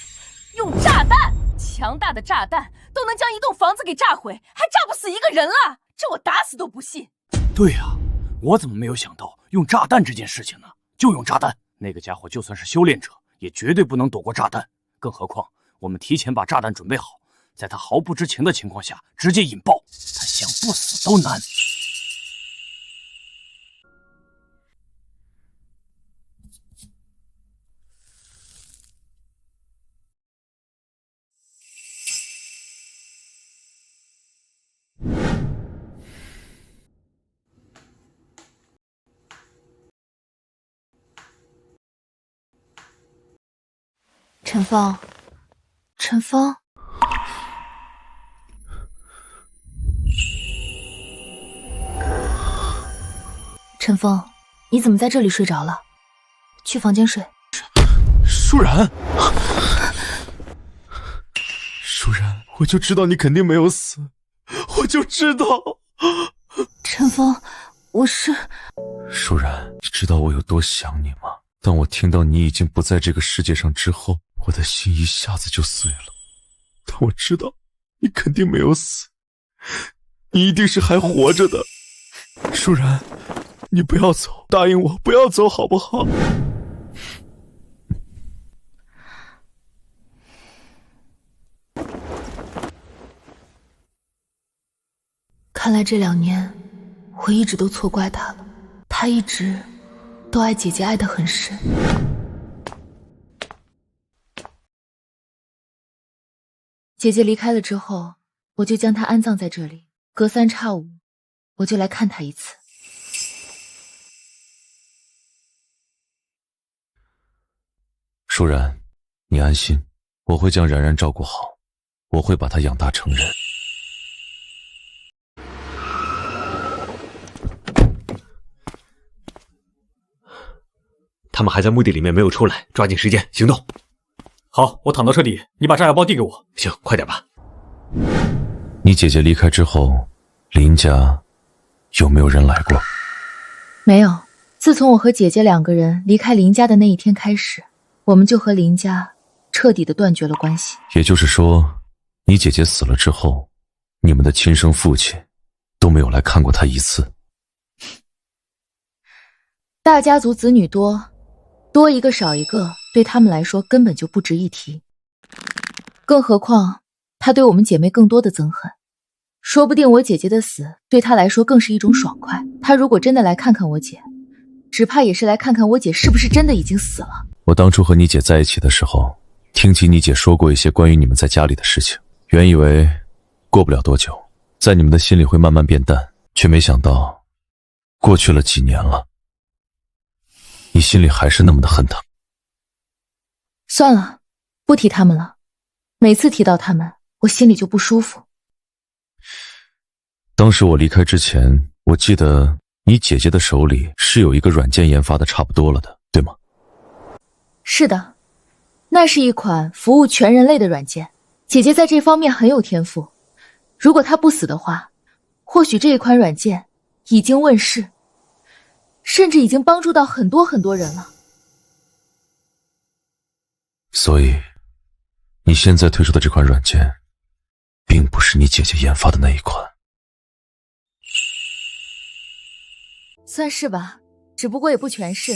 用炸弹。强大的炸弹都能将一栋房子给炸毁，还炸不死一个人了？这我打死都不信。对呀，我怎么没有想到用炸弹这件事情呢？就用炸弹，那个家伙就算是修炼者，也绝对不能躲过炸弹。更何况我们提前把炸弹准备好，在他毫不知情的情况下直接引爆，他想不死都难。陈峰，陈峰，陈峰，你怎么在这里睡着了？去房间睡。舒然，舒然，我就知道你肯定没有死，我就知道。陈峰，我是……舒然，你知道我有多想你吗？当我听到你已经不在这个世界上之后，我的心一下子就碎了。但我知道你肯定没有死，你一定是还活着的。舒然，你不要走，答应我不要走好不好？看来这2年我一直都错怪他了，他一直都爱姐姐爱得很深。姐姐离开了之后，我就将她安葬在这里，隔3差5我就来看他一次。舒然，你安心，我会将然然照顾好，我会把她养大成人。他们还在墓地里面没有出来，抓紧时间行动。好，我躺到车底，你把炸药包递给我。行，快点吧。你姐姐离开之后，林家有没有人来过？没有，自从我和姐姐2个人离开林家的那一天开始，我们就和林家彻底的断绝了关系。也就是说，你姐姐死了之后，你们的亲生父亲都没有来看过她一次。大家族子女多，多一个少一个，对他们来说根本就不值一提。更何况，他对我们姐妹更多的憎恨。说不定我姐姐的死对他来说更是一种爽快。他如果真的来看看我姐，只怕也是来看看我姐是不是真的已经死了。我当初和你姐在一起的时候，听起你姐说过一些关于你们在家里的事情，原以为过不了多久，在你们的心里会慢慢变淡，却没想到过去了几年了，你心里还是那么的恨他。算了，不提他们了。每次提到他们，我心里就不舒服。当时我离开之前，我记得你姐姐的手里是有一个软件研发的差不多了的，对吗？是的，那是一款服务全人类的软件。姐姐在这方面很有天赋，如果她不死的话，或许这一款软件已经问世，甚至已经帮助到很多很多人了。所以，你现在推出的这款软件，并不是你姐姐研发的那一款。算是吧，只不过也不全是。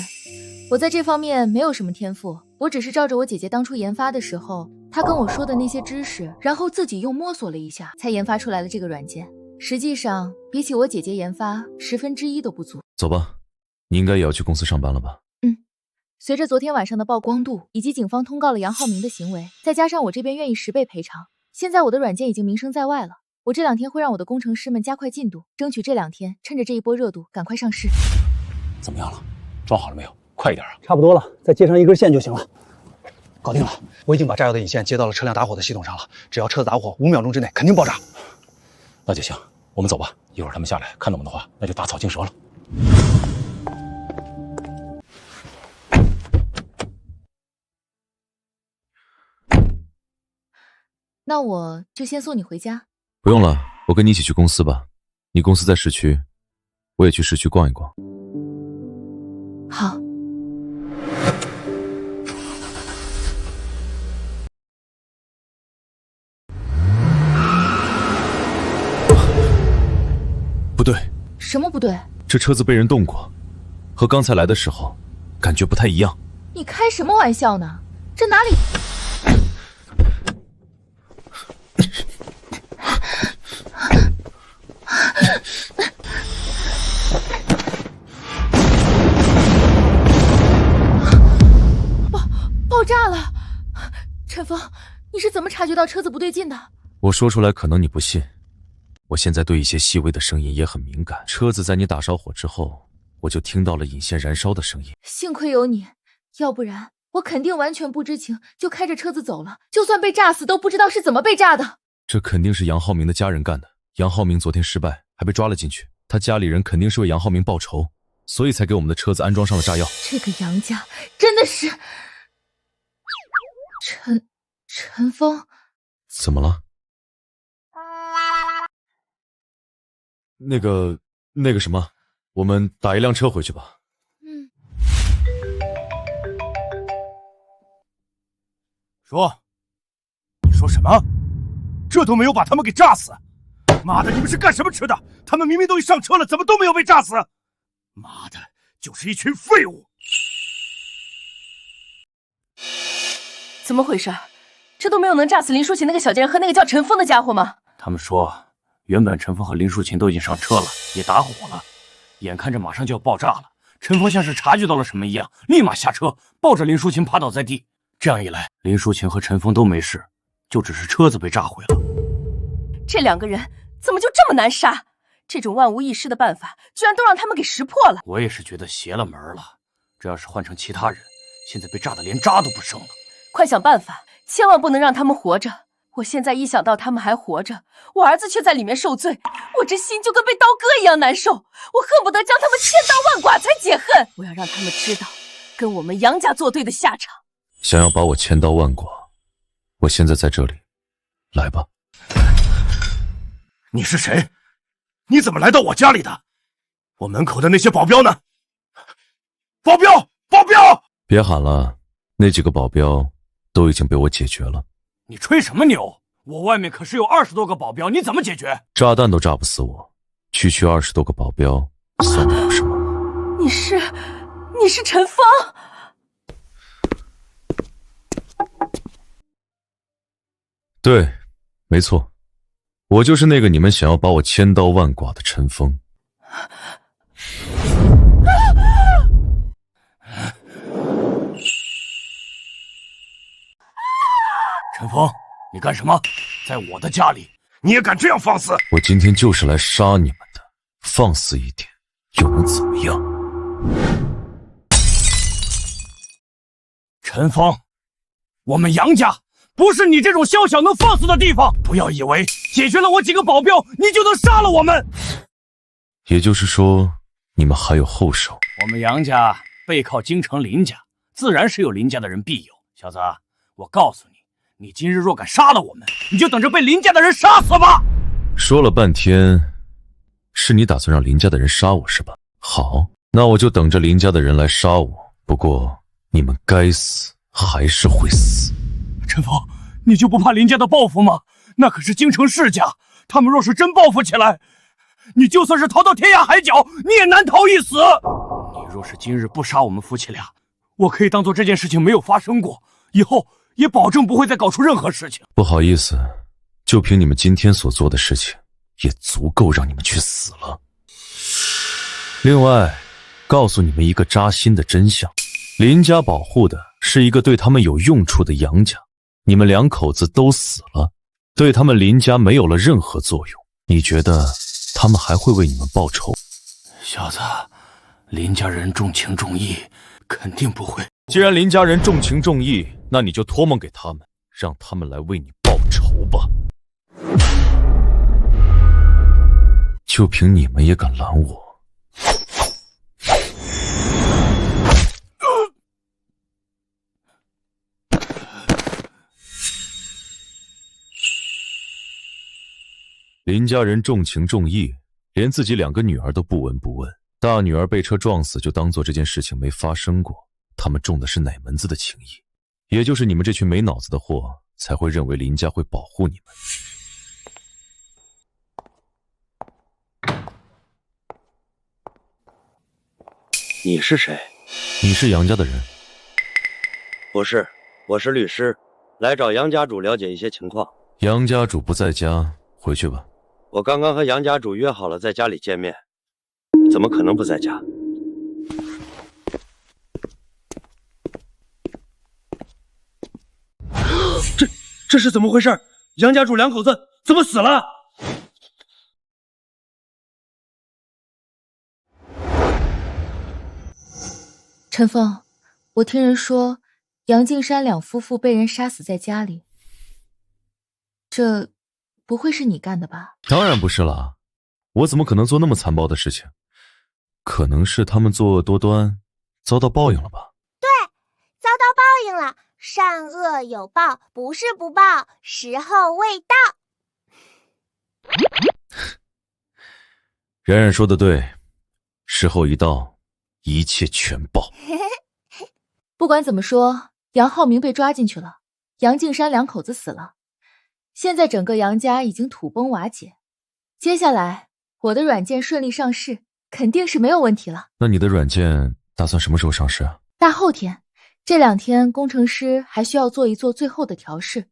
我在这方面没有什么天赋，我只是照着我姐姐当初研发的时候，她跟我说的那些知识，然后自己又摸索了一下，才研发出来了这个软件。实际上，比起我姐姐研发1/10都不足。走吧，你应该也要去公司上班了吧？随着昨天晚上的曝光度，以及警方通告了杨浩明的行为，再加上我这边愿意10倍赔偿，现在我的软件已经名声在外了。我这2天会让我的工程师们加快进度，争取这2天趁着这一波热度赶快上市。怎么样了？装好了没有？快一点啊！差不多了，再接上1根线就行了。搞定了，我已经把炸药的引线接到了车辆打火的系统上了，只要车子打火，5秒钟之内肯定爆炸。那就行，我们走吧。一会儿他们下来看到我们的话，那就打草惊蛇了。那我就先送你回家。不用了，我跟你一起去公司吧。你公司在市区，我也去市区逛一逛。好。不对。什么不对？这车子被人动过，和刚才来的时候感觉不太一样。你开什么玩笑呢？这哪里……爆炸了！陈峰，你是怎么察觉到车子不对劲的？我说出来可能你不信，我现在对一些细微的声音也很敏感。车子在你打烧火之后，我就听到了引线燃烧的声音。幸亏有你，要不然我肯定完全不知情就开着车子走了，就算被炸死都不知道是怎么被炸的。这肯定是杨浩明的家人干的。杨浩明昨天失败还被抓了进去，他家里人肯定是为杨浩明报仇，所以才给我们的车子安装上了炸药。这个杨家真的是……陈峰，怎么了？那个什么，我们打一辆车回去吧。你说什么？这都没有把他们给炸死！妈的，你们是干什么吃的？他们明明都已上车了，怎么都没有被炸死？妈的，就是一群废物！怎么回事？这都没有能炸死林淑琴那个小贱人和那个叫陈峰的家伙吗？他们说，原本陈峰和林淑琴都已经上车了，也打火了，眼看着马上就要爆炸了。陈峰像是察觉到了什么一样，立马下车，抱着林淑琴趴倒在地。这样一来，林淑琴和陈峰都没事，就只是车子被炸毁了。这2个人怎么就这么难杀？这种万无一失的办法，居然都让他们给识破了。我也是觉得邪了门了。这要是换成其他人，现在被炸得连渣都不剩了。快想办法，千万不能让他们活着。我现在一想到他们还活着，我儿子却在里面受罪，我这心就跟被刀割一样难受。我恨不得将他们千刀万剐才解恨。我要让他们知道，跟我们杨家作对的下场。想要把我千刀万剐，我现在在这里，来吧。你是谁？你怎么来到我家里的？我门口的那些保镖呢？保镖！保镖！别喊了，那几个保镖都已经被我解决了。你吹什么牛？我外面可是有20多个保镖，你怎么解决？炸弹都炸不死我，区区20多个保镖算得了什么？你是陈芳？对，没错，我就是那个你们想要把我千刀万剐的陈峰。陈峰，你干什么？在我的家里，你也敢这样放肆？我今天就是来杀你们的，放肆一点又能怎么样？陈峰，我们杨家不是你这种宵小能放肆的地方。不要以为解决了我几个保镖，你就能杀了我们。也就是说，你们还有后手？我们杨家背靠京城林家，自然是有林家的人庇佑。小子，我告诉你，你今日若敢杀了我们，你就等着被林家的人杀死吧！说了半天，是你打算让林家的人杀我是吧？好，那我就等着林家的人来杀我。不过，你们该死还是会死。陈峰，你就不怕林家的报复吗？那可是京城世家，他们若是真报复起来，你就算是逃到天涯海角，你也难逃一死。你若是今日不杀我们夫妻俩，我可以当做这件事情没有发生过，以后也保证不会再搞出任何事情。不好意思，就凭你们今天所做的事情，也足够让你们去死了。另外，告诉你们一个扎心的真相，林家保护的是一个对他们有用处的杨家，你们两口子都死了，对他们林家没有了任何作用，你觉得他们还会为你们报仇？小子，林家人重情重义，肯定不会。既然林家人重情重义，那你就托梦给他们，让他们来为你报仇吧。就凭你们也敢拦我？林家人重情重义，连自己2个女儿都不闻不问。大女儿被车撞死，就当做这件事情没发生过。他们重的是哪门子的情义？也就是你们这群没脑子的货，才会认为林家会保护你们。你是谁？你是杨家的人？不是，我是律师，来找杨家主了解一些情况。杨家主不在家，回去吧。我刚刚和杨家主约好了在家里见面，怎么可能不在家？这是怎么回事？杨家主2口子怎么死了？陈峰，我听人说杨敬山2夫妇被人杀死在家里，这不会是你干的吧？当然不是了，我怎么可能做那么残暴的事情？可能是他们作恶多端，遭到报应了吧？对，遭到报应了。善恶有报，不是不报，时候未到。冉冉说的对，时候一到，一切全报。不管怎么说，杨浩明被抓进去了，杨敬山2口子死了，现在整个杨家已经土崩瓦解。接下来我的软件顺利上市，肯定是没有问题了。那你的软件打算什么时候上市啊？大后天。这2天工程师还需要做一做最后的调试，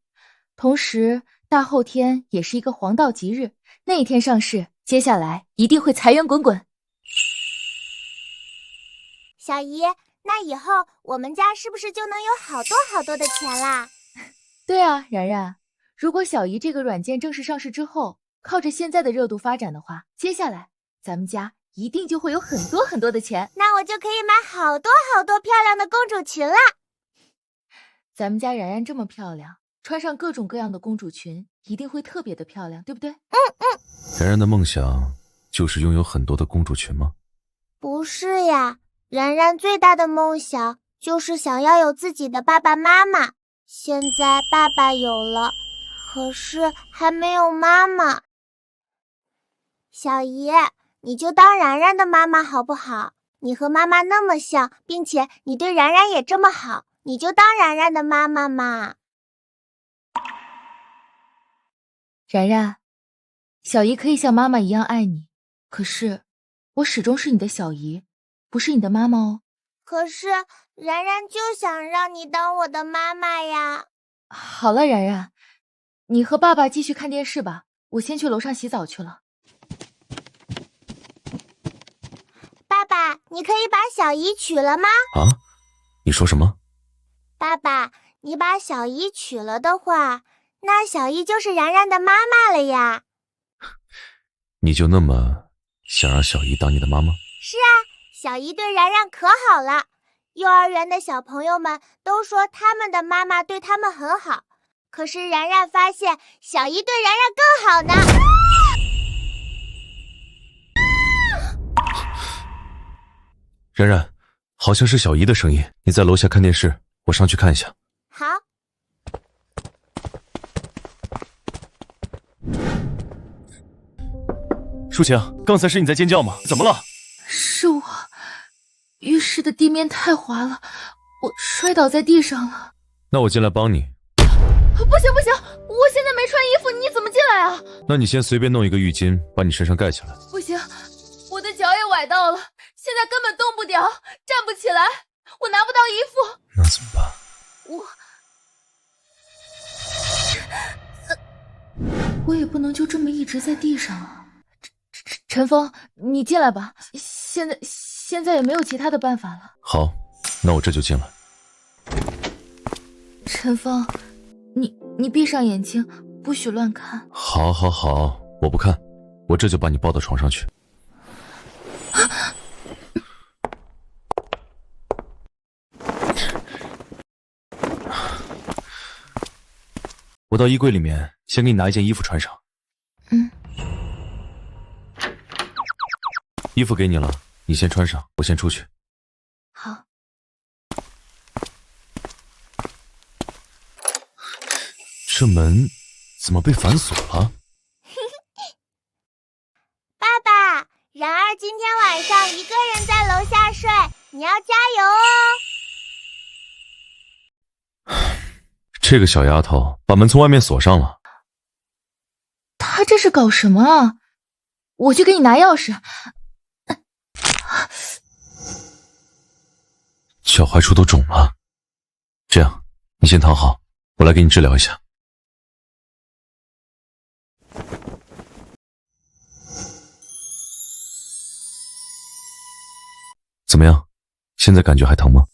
同时大后天也是一个黄道吉日，那一天上市，接下来一定会财源滚滚。小姨，那以后我们家是不是就能有好多好多的钱啦？对啊，冉冉，如果小姨这个软件正式上市之后，靠着现在的热度发展的话，接下来咱们家一定就会有很多很多的钱。那我就可以买好多好多漂亮的公主裙了。咱们家然然这么漂亮，穿上各种各样的公主裙，一定会特别的漂亮，对不对？然然的梦想就是拥有很多的公主裙吗？不是呀，然然最大的梦想就是想要有自己的爸爸妈妈。现在爸爸有了，可是还没有妈妈。小姨，你就当然然的妈妈好不好？你和妈妈那么像，并且你对然然也这么好，你就当然然的妈妈嘛。然然，小姨可以像妈妈一样爱你，可是我始终是你的小姨，不是你的妈妈哦。可是然然就想让你当我的妈妈呀。好了，然然，你和爸爸继续看电视吧，我先去楼上洗澡去了。爸爸，你可以把小姨娶了吗？啊？你说什么？爸爸，你把小姨娶了的话，那小姨就是然然的妈妈了呀。你就那么想让小姨当你的妈妈？是啊，小姨对然然可好了，幼儿园的小朋友们都说他们的妈妈对他们很好，可是然然发现小姨对然然更好呢。然然，好像是小姨的声音，你在楼下看电视，我上去看一下。好。舒晴，刚才是你在尖叫吗？怎么了？是我，浴室的地面太滑了，我摔倒在地上了。那我进来帮你。不行不行，我现在没穿衣服，你怎么进来啊？那你先随便弄一个浴巾，把你身上盖起来。不行，我的脚也崴到了，现在根本动不了，站不起来，我拿不到衣服。那怎么办？我也不能就这么一直在地上啊。陈峰，你进来吧，现在也没有其他的办法了。好，那我这就进来。陈峰，你闭上眼睛，不许乱看。好，好，好，我不看，我这就把你抱到床上去。我到衣柜里面先给你拿一件衣服穿上。衣服给你了，你先穿上，我先出去。好。这门怎么被反锁了？爸爸，然儿今天晚上一个人在楼下睡，你要加油哦。这个小丫头把门从外面锁上了。她这是搞什么啊？我去给你拿钥匙。脚踝处都肿了，这样，你先躺好，我来给你治疗一下。怎么样？现在感觉还疼吗？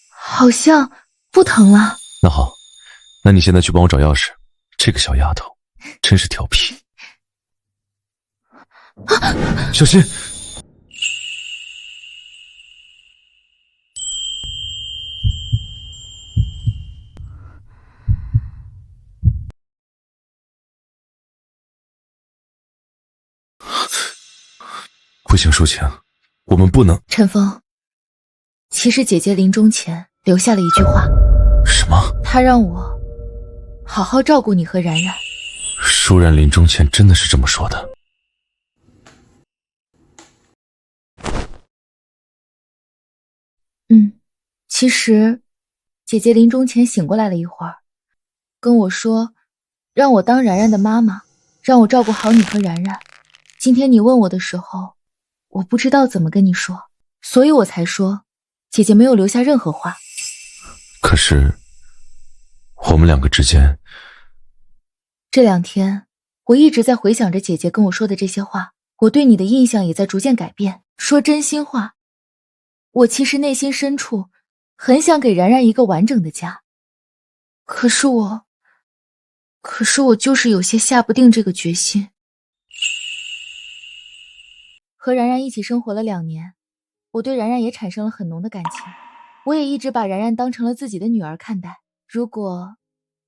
好像不疼了。那好，那你现在去帮我找钥匙。这个小丫头真是调皮。小心！不行，舒晴，我们不能。陈峰，其实姐姐临终前留下了一句话。什么？她让我好好照顾你和然然。舒然临终前真的是这么说的。其实姐姐临终前醒过来了一会儿，跟我说让我当然然的妈妈，让我照顾好你和然然。今天你问我的时候，我不知道怎么跟你说，所以我才说姐姐没有留下任何话。可是我们两个之间，这2天我一直在回想着姐姐跟我说的这些话，我对你的印象也在逐渐改变。说真心话，我其实内心深处很想给然然一个完整的家，可是我可是我就是有些下不定这个决心。和然然一起生活了2年，我对然然也产生了很浓的感情。我也一直把然然当成了自己的女儿看待。如果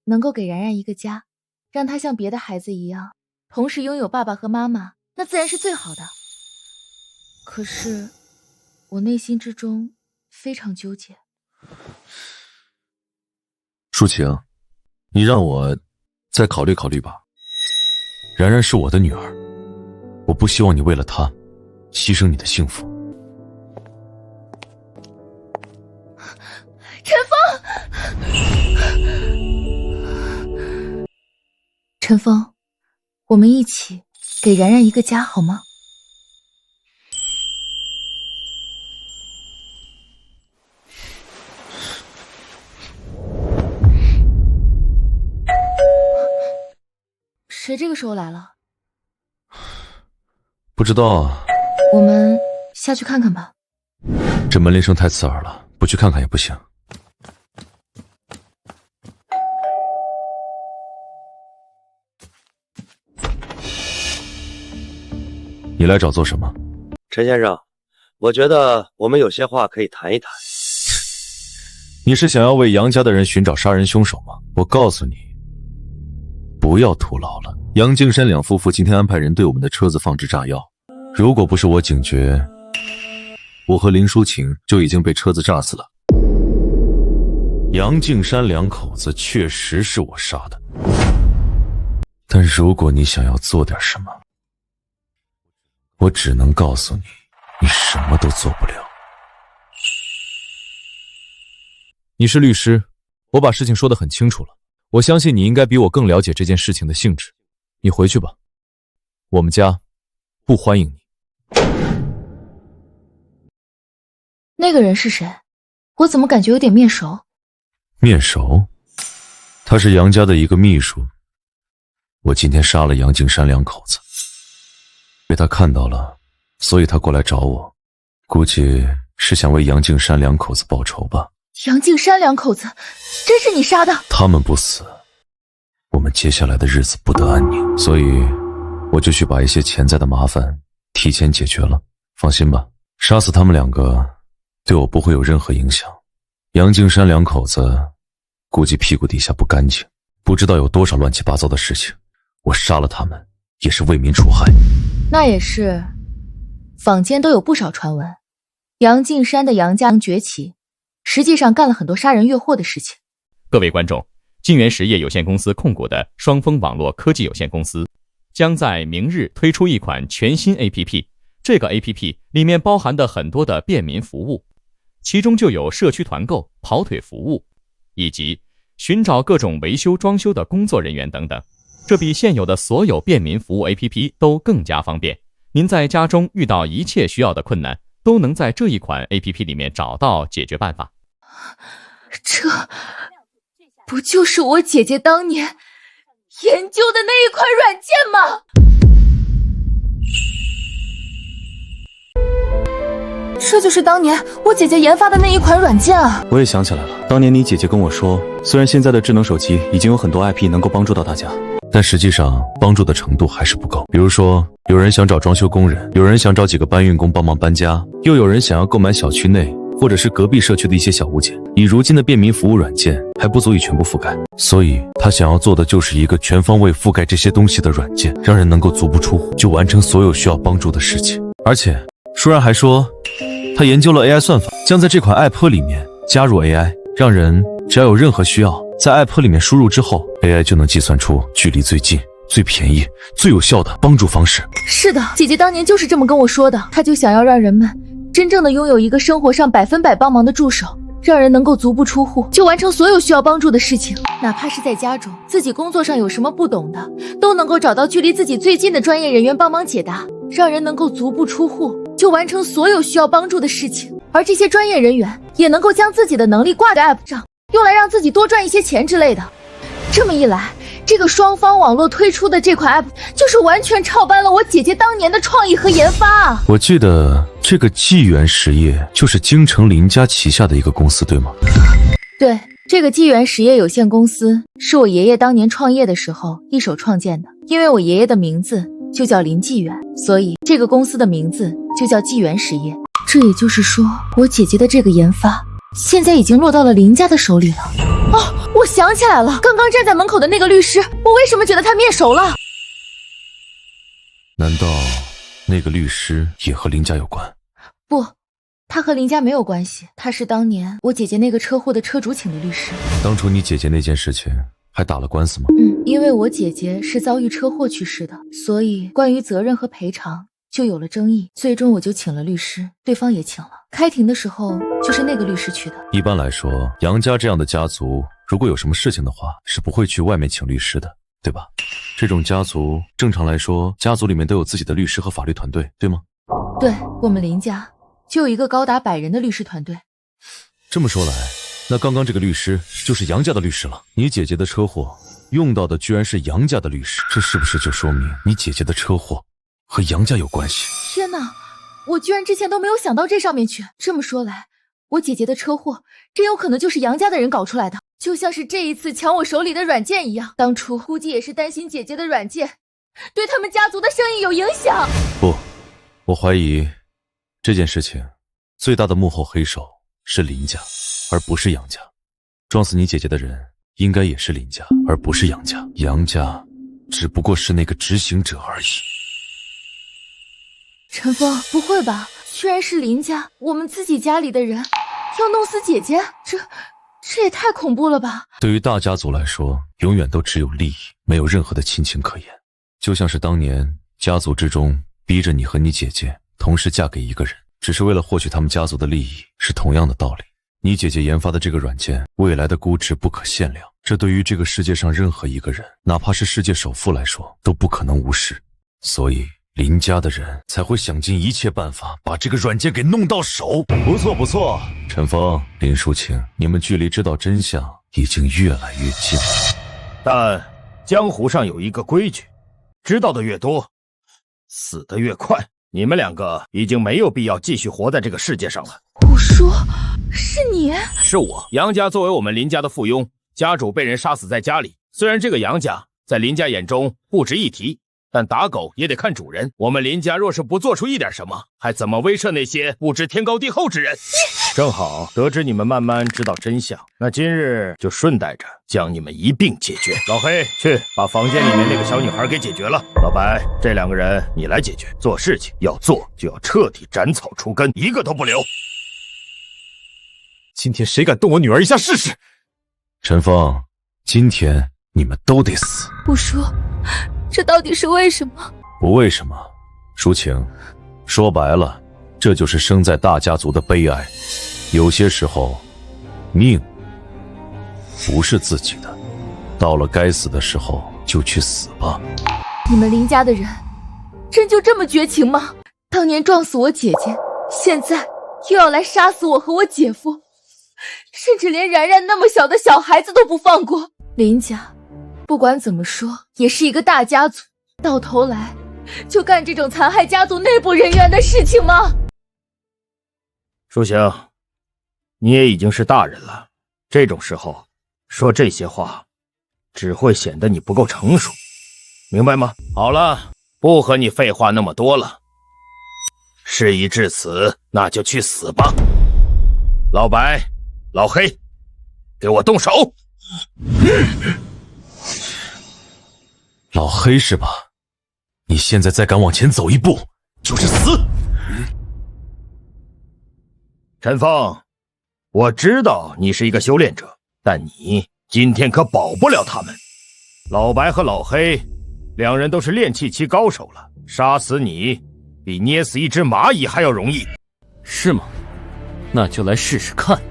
能够给然然一个家，让她像别的孩子一样，同时拥有爸爸和妈妈，那自然是最好的。可是，我内心之中非常纠结。舒晴，你让我再考虑考虑吧。然然是我的女儿，我不希望你为了她牺牲你的幸福。陈峰，陈峰，我们一起给然然一个家好吗？谁这个时候来了？不知道啊。我们下去看看吧。这门铃声太刺耳了，不去看看也不行。你来找做什么？陈先生，我觉得我们有些话可以谈一谈。你是想要为杨家的人寻找杀人凶手吗？我告诉你，不要徒劳了。杨敬山两夫妇今天安排人对我们的车子放置炸药，如果不是我警觉，我和林淑晴就已经被车子炸死了。杨敬山两口子确实是我杀的，但如果你想要做点什么，我只能告诉你，你什么都做不了。你是律师，我把事情说得很清楚了，我相信你应该比我更了解这件事情的性质。你回去吧，我们家不欢迎你。那个人是谁？我怎么感觉有点面熟？面熟？他是杨家的一个秘书。我今天杀了杨敬山两口子，被他看到了，所以他过来找我，估计是想为杨敬山两口子报仇吧。杨敬山两口子，真是你杀的？他们不死，我们接下来的日子不得安宁，所以我就去把一些潜在的麻烦提前解决了。放心吧，杀死他们两个对我不会有任何影响。杨敬山两口子估计屁股底下不干净，不知道有多少乱七八糟的事情，我杀了他们也是为民除害。那也是，坊间都有不少传闻，杨敬山的杨家崛起，实际上干了很多杀人越货的事情。各位观众，晋源实业有限公司控股的双峰网络科技有限公司将在明日推出一款全新 APP， 这个 APP 里面包含的很多的便民服务，其中就有社区团购、跑腿服务，以及寻找各种维修装修的工作人员等等。这比现有的所有便民服务 APP 都更加方便，您在家中遇到一切需要的困难，都能在这一款 APP 里面找到解决办法。这不就是我姐姐当年研究的那一款软件吗？这就是当年我姐姐研发的那一款软件啊！我也想起来了，当年你姐姐跟我说，虽然现在的智能手机已经有很多 IP 能够帮助到大家，但实际上帮助的程度还是不够。比如说，有人想找装修工人，有人想找几个搬运工帮忙搬家，又有人想要购买小区内或者是隔壁社区的一些小物件。以如今的便民服务软件还不足以全部覆盖，所以他想要做的就是一个全方位覆盖这些东西的软件，让人能够足不出户就完成所有需要帮助的事情。而且舒然还说，他研究了 AI 算法，将在这款 App 里面加入 AI， 让人只要有任何需要，在 App 里面输入之后， AI 就能计算出距离最近、最便宜、最有效的帮助方式。是的，姐姐当年就是这么跟我说的，她就想要让人们真正的拥有一个生活上100%帮忙的助手，让人能够足不出户就完成所有需要帮助的事情，哪怕是在家中自己工作上有什么不懂的，都能够找到距离自己最近的专业人员帮忙解答，让人能够足不出户就完成所有需要帮助的事情。而这些专业人员也能够将自己的能力挂在 App 上，用来让自己多赚一些钱之类的。这么一来，这个双方网络推出的这款 App 就是完全照搬了我姐姐当年的创意和研发啊！我记得这个纪元实业就是京城林家旗下的一个公司，对吗？对，这个纪元实业有限公司是我爷爷当年创业的时候一手创建的，因为我爷爷的名字就叫林纪元，所以这个公司的名字就叫纪元实业。这也就是说，我姐姐的这个研发现在已经落到了林家的手里了。哦，我想起来了，刚刚站在门口的那个律师，我为什么觉得他面熟了？难道那个律师也和林家有关？不，他和林家没有关系，他是当年我姐姐那个车祸的车主请的律师。当初你姐姐那件事情还打了官司吗？因为我姐姐是遭遇车祸去世的，所以关于责任和赔偿就有了争议，最终我就请了律师，对方也请了。开庭的时候就是那个律师去的。一般来说，杨家这样的家族如果有什么事情的话，是不会去外面请律师的，对吧？这种家族正常来说，家族里面都有自己的律师和法律团队，对吗？对，我们林家就有一个高达100人的律师团队。这么说来，那刚刚这个律师就是杨家的律师了。你姐姐的车祸用到的居然是杨家的律师，这是不是就说明你姐姐的车祸和杨家有关系？天哪，我居然之前都没有想到这上面去。这么说来，我姐姐的车祸真有可能就是杨家的人搞出来的，就像是这一次抢我手里的软件一样，当初估计也是担心姐姐的软件对他们家族的生意有影响。不，我怀疑这件事情最大的幕后黑手是林家，而不是杨家。撞死你姐姐的人应该也是林家，而不是杨家。杨家只不过是那个执行者而已。陈峰，不会吧？居然是林家，我们自己家里的人要弄死姐姐，这也太恐怖了吧！对于大家族来说，永远都只有利益，没有任何的亲情可言。就像是当年家族之中逼着你和你姐姐同时嫁给一个人，只是为了获取他们家族的利益，是同样的道理。你姐姐研发的这个软件，未来的估值不可限量，这对于这个世界上任何一个人，哪怕是世界首富来说，都不可能无视。所以林家的人才会想尽一切办法把这个软件给弄到手。不错不错，陈峰、林淑清，你们距离知道真相已经越来越近了。但江湖上有一个规矩，知道的越多，死得越快。你们两个已经没有必要继续活在这个世界上了。我说，是你？是我。杨家作为我们林家的附庸，家主被人杀死在家里。虽然这个杨家在林家眼中不值一提，但打狗也得看主人。我们林家若是不做出一点什么，还怎么威慑那些不知天高地厚之人？正好得知你们慢慢知道真相，那今日就顺带着将你们一并解决。老黑，去把房间里面那个小女孩给解决了。老白，这两个人你来解决。做事情要做就要彻底斩草除根，一个都不留。今天谁敢动我女儿一下试试？陈峰，今天你们都得死。不说，这到底是为什么？不为什么，淑清，说白了，这就是生在大家族的悲哀。有些时候，命不是自己的，到了该死的时候就去死吧。你们林家的人真就这么绝情吗？当年撞死我姐姐，现在又要来杀死我和我姐夫，甚至连然然那么小的小孩子都不放过。林家不管怎么说也是一个大家族，到头来就干这种残害家族内部人员的事情吗？淑行，你也已经是大人了，这种时候说这些话只会显得你不够成熟，明白吗？好了，不和你废话那么多了，事已至此，那就去死吧。老白，老黑，给我动手！老黑是吧？你现在再敢往前走一步，就是死！陈峰，我知道你是一个修炼者，但你今天可保不了他们。老白和老黑两人都是炼气期高手了，杀死你比捏死一只蚂蚁还要容易。是吗？那就来试试看。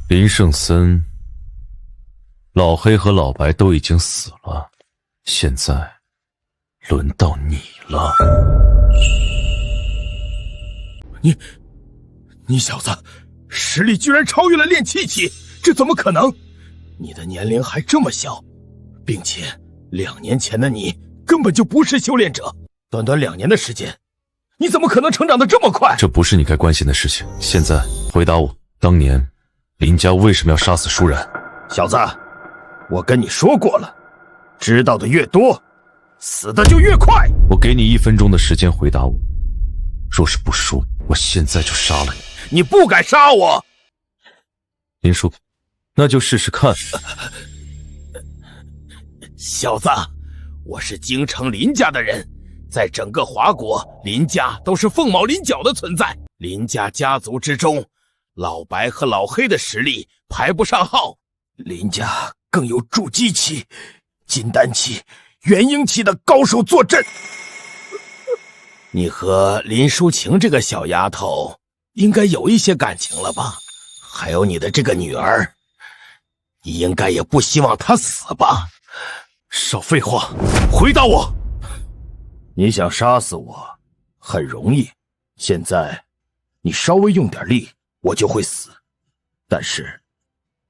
林圣森、老黑和老白都已经死了，现在轮到你了。你小子实力居然超越了炼气期，这怎么可能？你的年龄还这么小，并且2年前的你根本就不是修炼者，短短2年的时间，你怎么可能成长得这么快？这不是你该关心的事情。现在回答我，当年林家为什么要杀死舒然？小子，我跟你说过了，知道的越多，死的就越快。我给你1分钟的时间回答我，若是不说，我现在就杀了你。你不敢杀我，林叔，那就试试看。小子，我是京城林家的人，在整个华国，林家都是凤毛麟角的存在。林家家族之中，老白和老黑的实力排不上号，林家更有筑基期、金丹期、元婴期的高手坐镇。你和林淑晴这个小丫头应该有一些感情了吧？还有你的这个女儿，你应该也不希望她死吧？少废话，回答我！你想杀死我，很容易。现在，你稍微用点力，我就会死。但是，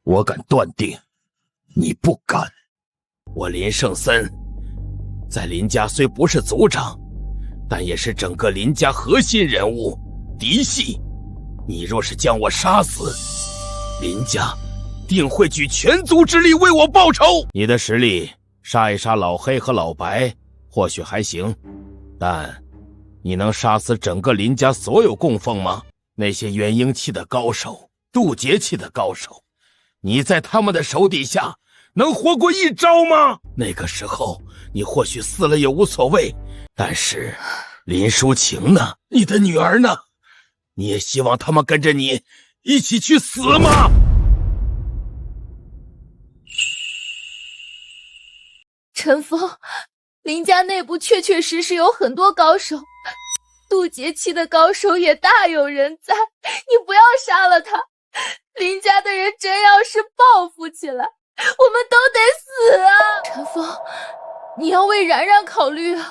我敢断定，你不敢。我林圣森，在林家虽不是族长，但也是整个林家核心人物，嫡系。你若是将我杀死，林家定会举全族之力为我报仇。你的实力杀一杀老黑和老白或许还行，但你能杀死整个林家所有供奉吗？那些元婴期的高手、渡劫期的高手，你在他们的手底下能活过1招吗？那个时候你或许死了也无所谓，但是林淑晴呢？你的女儿呢？你也希望他们跟着你一起去死吗？陈峰，林家内部确确实实有很多高手，渡劫期的高手也大有人在，你不要杀了他。林家的人真要是报复起来，我们都得死啊！陈峰，你要为然然考虑啊，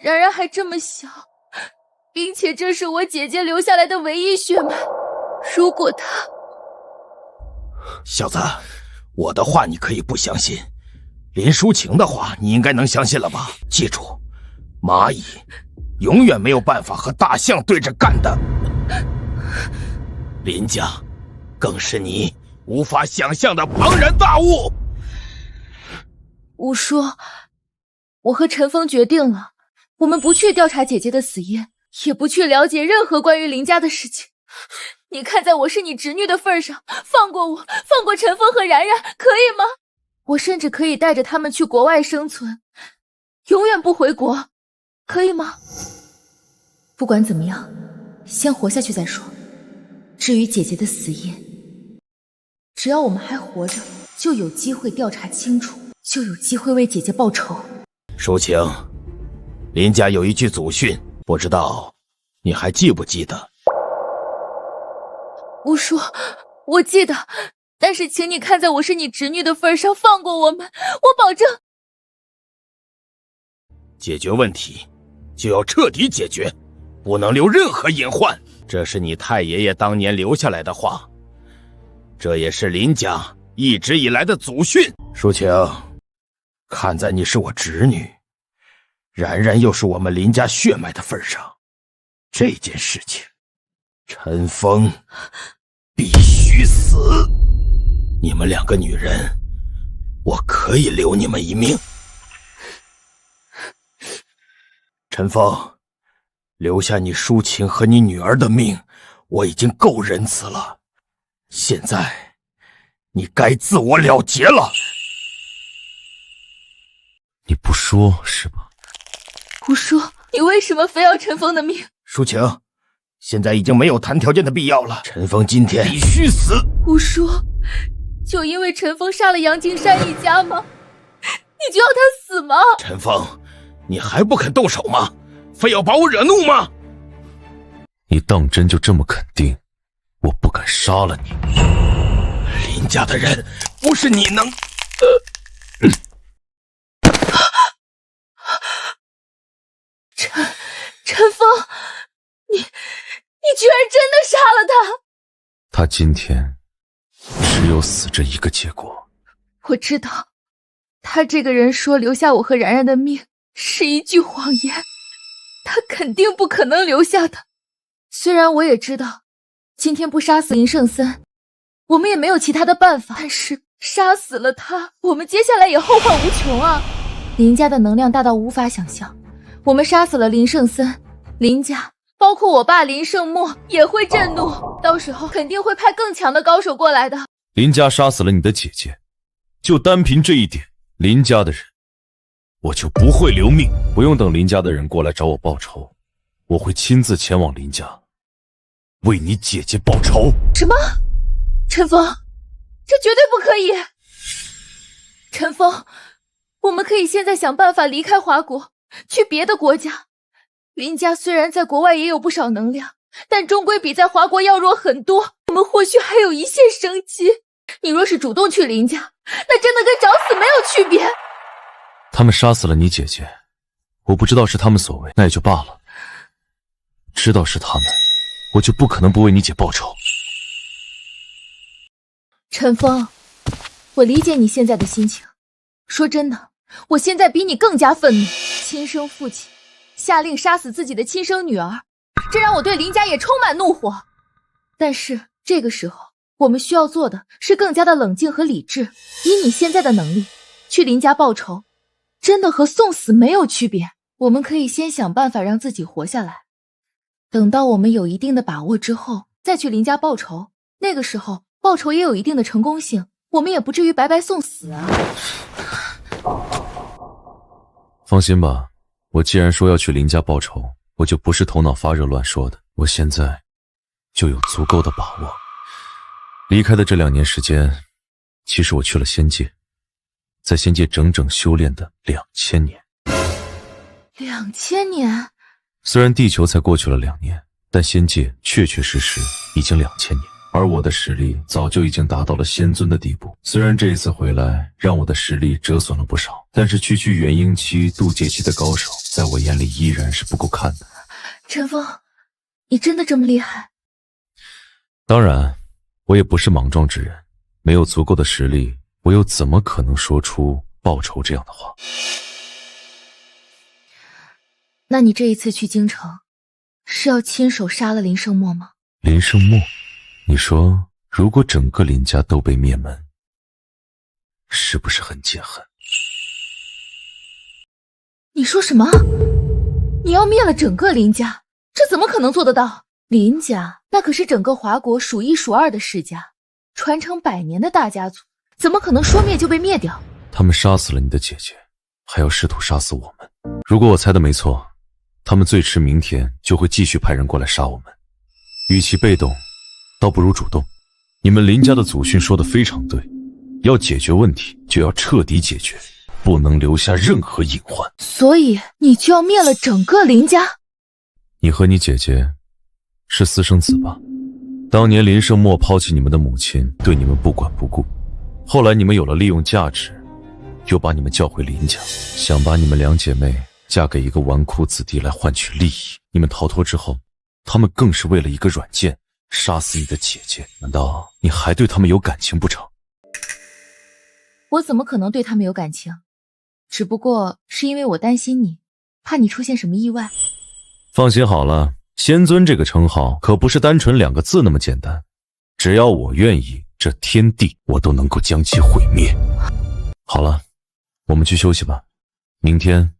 然然还这么小，并且这是我姐姐留下来的唯一血脉，如果她……小子，我的话你可以不相信，林淑晴的话你应该能相信了吧？记住，蚂蚁永远没有办法和大象对着干的。林家更是你无法想象的庞然大物。吴叔，我和陈峰决定了，我们不去调查姐姐的死因，也不去了解任何关于林家的事情。你看在我是你侄女的份上，放过我，放过陈峰和然然，可以吗？我甚至可以带着他们去国外生存，永远不回国，可以吗？不管怎么样，先活下去再说。至于姐姐的死因，只要我们还活着，就有机会调查清楚，就有机会为姐姐报仇。淑晴，林家有一句祖训，不知道你还记不记得？吴叔，我记得，但是请你看在我是你侄女的份上，放过我们，我保证。解决问题就要彻底解决，不能留任何隐患。这是你太爷爷当年留下来的话，这也是林家一直以来的祖训。淑晴，看在你是我侄女，然然又是我们林家血脉的份上，这件事情，陈峰必须死。你们2个女人，我可以留你们一命。陈峰，留下你淑晴和你女儿的命，我已经够仁慈了。现在，你该自我了结了。你不说是吧？吴叔，你为什么非要陈峰的命？淑晴，现在已经没有谈条件的必要了。陈峰今天必须死。吴叔，就因为陈峰杀了杨景山一家吗？你就要他死吗？陈峰，你还不肯动手吗？非要把我惹怒吗？你当真就这么肯定我不敢杀了你？林家的人不是你能……陈峰，你居然真的杀了他！他今天只有死这一个结果。我知道，他这个人说留下我和然然的命是一句谎言，他肯定不可能留下的。虽然我也知道，今天不杀死林圣森，我们也没有其他的办法，但是杀死了他，我们接下来也后患无穷啊！林家的能量大到无法想象，我们杀死了林圣森，林家包括我爸林圣墨也会震怒，到时候肯定会派更强的高手过来的。林家杀死了你的姐姐，就单凭这一点，林家的人我就不会留命。不用等林家的人过来找我报仇，我会亲自前往林家为你姐姐报仇。什么？陈峰，这绝对不可以！陈峰，我们可以现在想办法离开华国，去别的国家。林家虽然在国外也有不少能量，但终归比在华国要弱很多，我们或许还有一线生机。你若是主动去林家，那真的跟找死没有区别。他们杀死了你姐姐，我不知道是他们所为，那也就罢了。知道是他们，我就不可能不为你姐报仇。陈峰，我理解你现在的心情。说真的，我现在比你更加愤怒。亲生父亲下令杀死自己的亲生女儿，这让我对林家也充满怒火。但是这个时候，我们需要做的是更加的冷静和理智。以你现在的能力，去林家报仇，真的和送死没有区别。我们可以先想办法让自己活下来，等到我们有一定的把握之后，再去林家报仇。那个时候报仇也有一定的成功性，我们也不至于白白送死啊。放心吧，我既然说要去林家报仇，我就不是头脑发热乱说的，我现在就有足够的把握。离开的这2年时间，其实我去了仙界，在仙界整整修炼的2000年。2000年？虽然地球才过去了2年，但仙界确确实实已经2000年，而我的实力早就已经达到了仙尊的地步。虽然这一次回来让我的实力折损了不少，但是区区元婴期、渡劫期的高手，在我眼里依然是不够看的。陈峰，你真的这么厉害？当然，我也不是莽撞之人，没有足够的实力，我又怎么可能说出报仇这样的话？那你这一次去京城，是要亲手杀了林圣墨吗？林圣墨？你说，如果整个林家都被灭门，是不是很解恨？你说什么？你要灭了整个林家？这怎么可能做得到？林家那可是整个华国数1数2的世家，传承100年的大家族，怎么可能说灭就被灭掉？他们杀死了你的姐姐，还要试图杀死我们。如果我猜的没错，他们最迟明天就会继续派人过来杀我们。与其被动，倒不如主动。你们林家的祖训说得非常对，要解决问题就要彻底解决，不能留下任何隐患。所以你就要灭了整个林家？你和你姐姐是私生子吧？当年林圣墨抛弃你们的母亲，对你们不管不顾，后来你们有了利用价值，又把你们叫回林家，想把你们2姐妹嫁给一个纨绔子弟来换取利益。你们逃脱之后，他们更是为了一个软件杀死你的姐姐，难道你还对他们有感情不成？我怎么可能对他们有感情？只不过是因为我担心你，怕你出现什么意外。放心好了，仙尊这个称号可不是单纯2个字那么简单，只要我愿意，这天地我都能够将其毁灭。好了，我们去休息吧。明天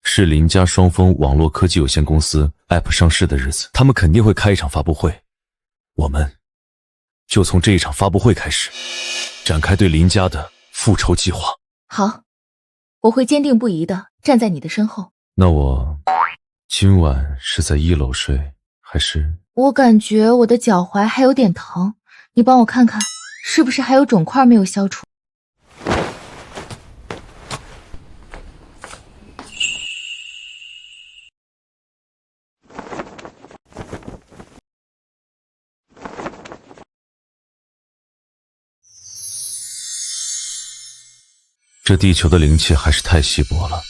是林家双峰网络科技有限公司 App 上市的日子，他们肯定会开一场发布会，我们就从这一场发布会开始，展开对林家的复仇计划。好，我会坚定不移地站在你的身后。那我今晚是在1楼睡，还是……我感觉我的脚踝还有点疼，你帮我看看，是不是还有肿块没有消除？这地球的灵气还是太稀薄了，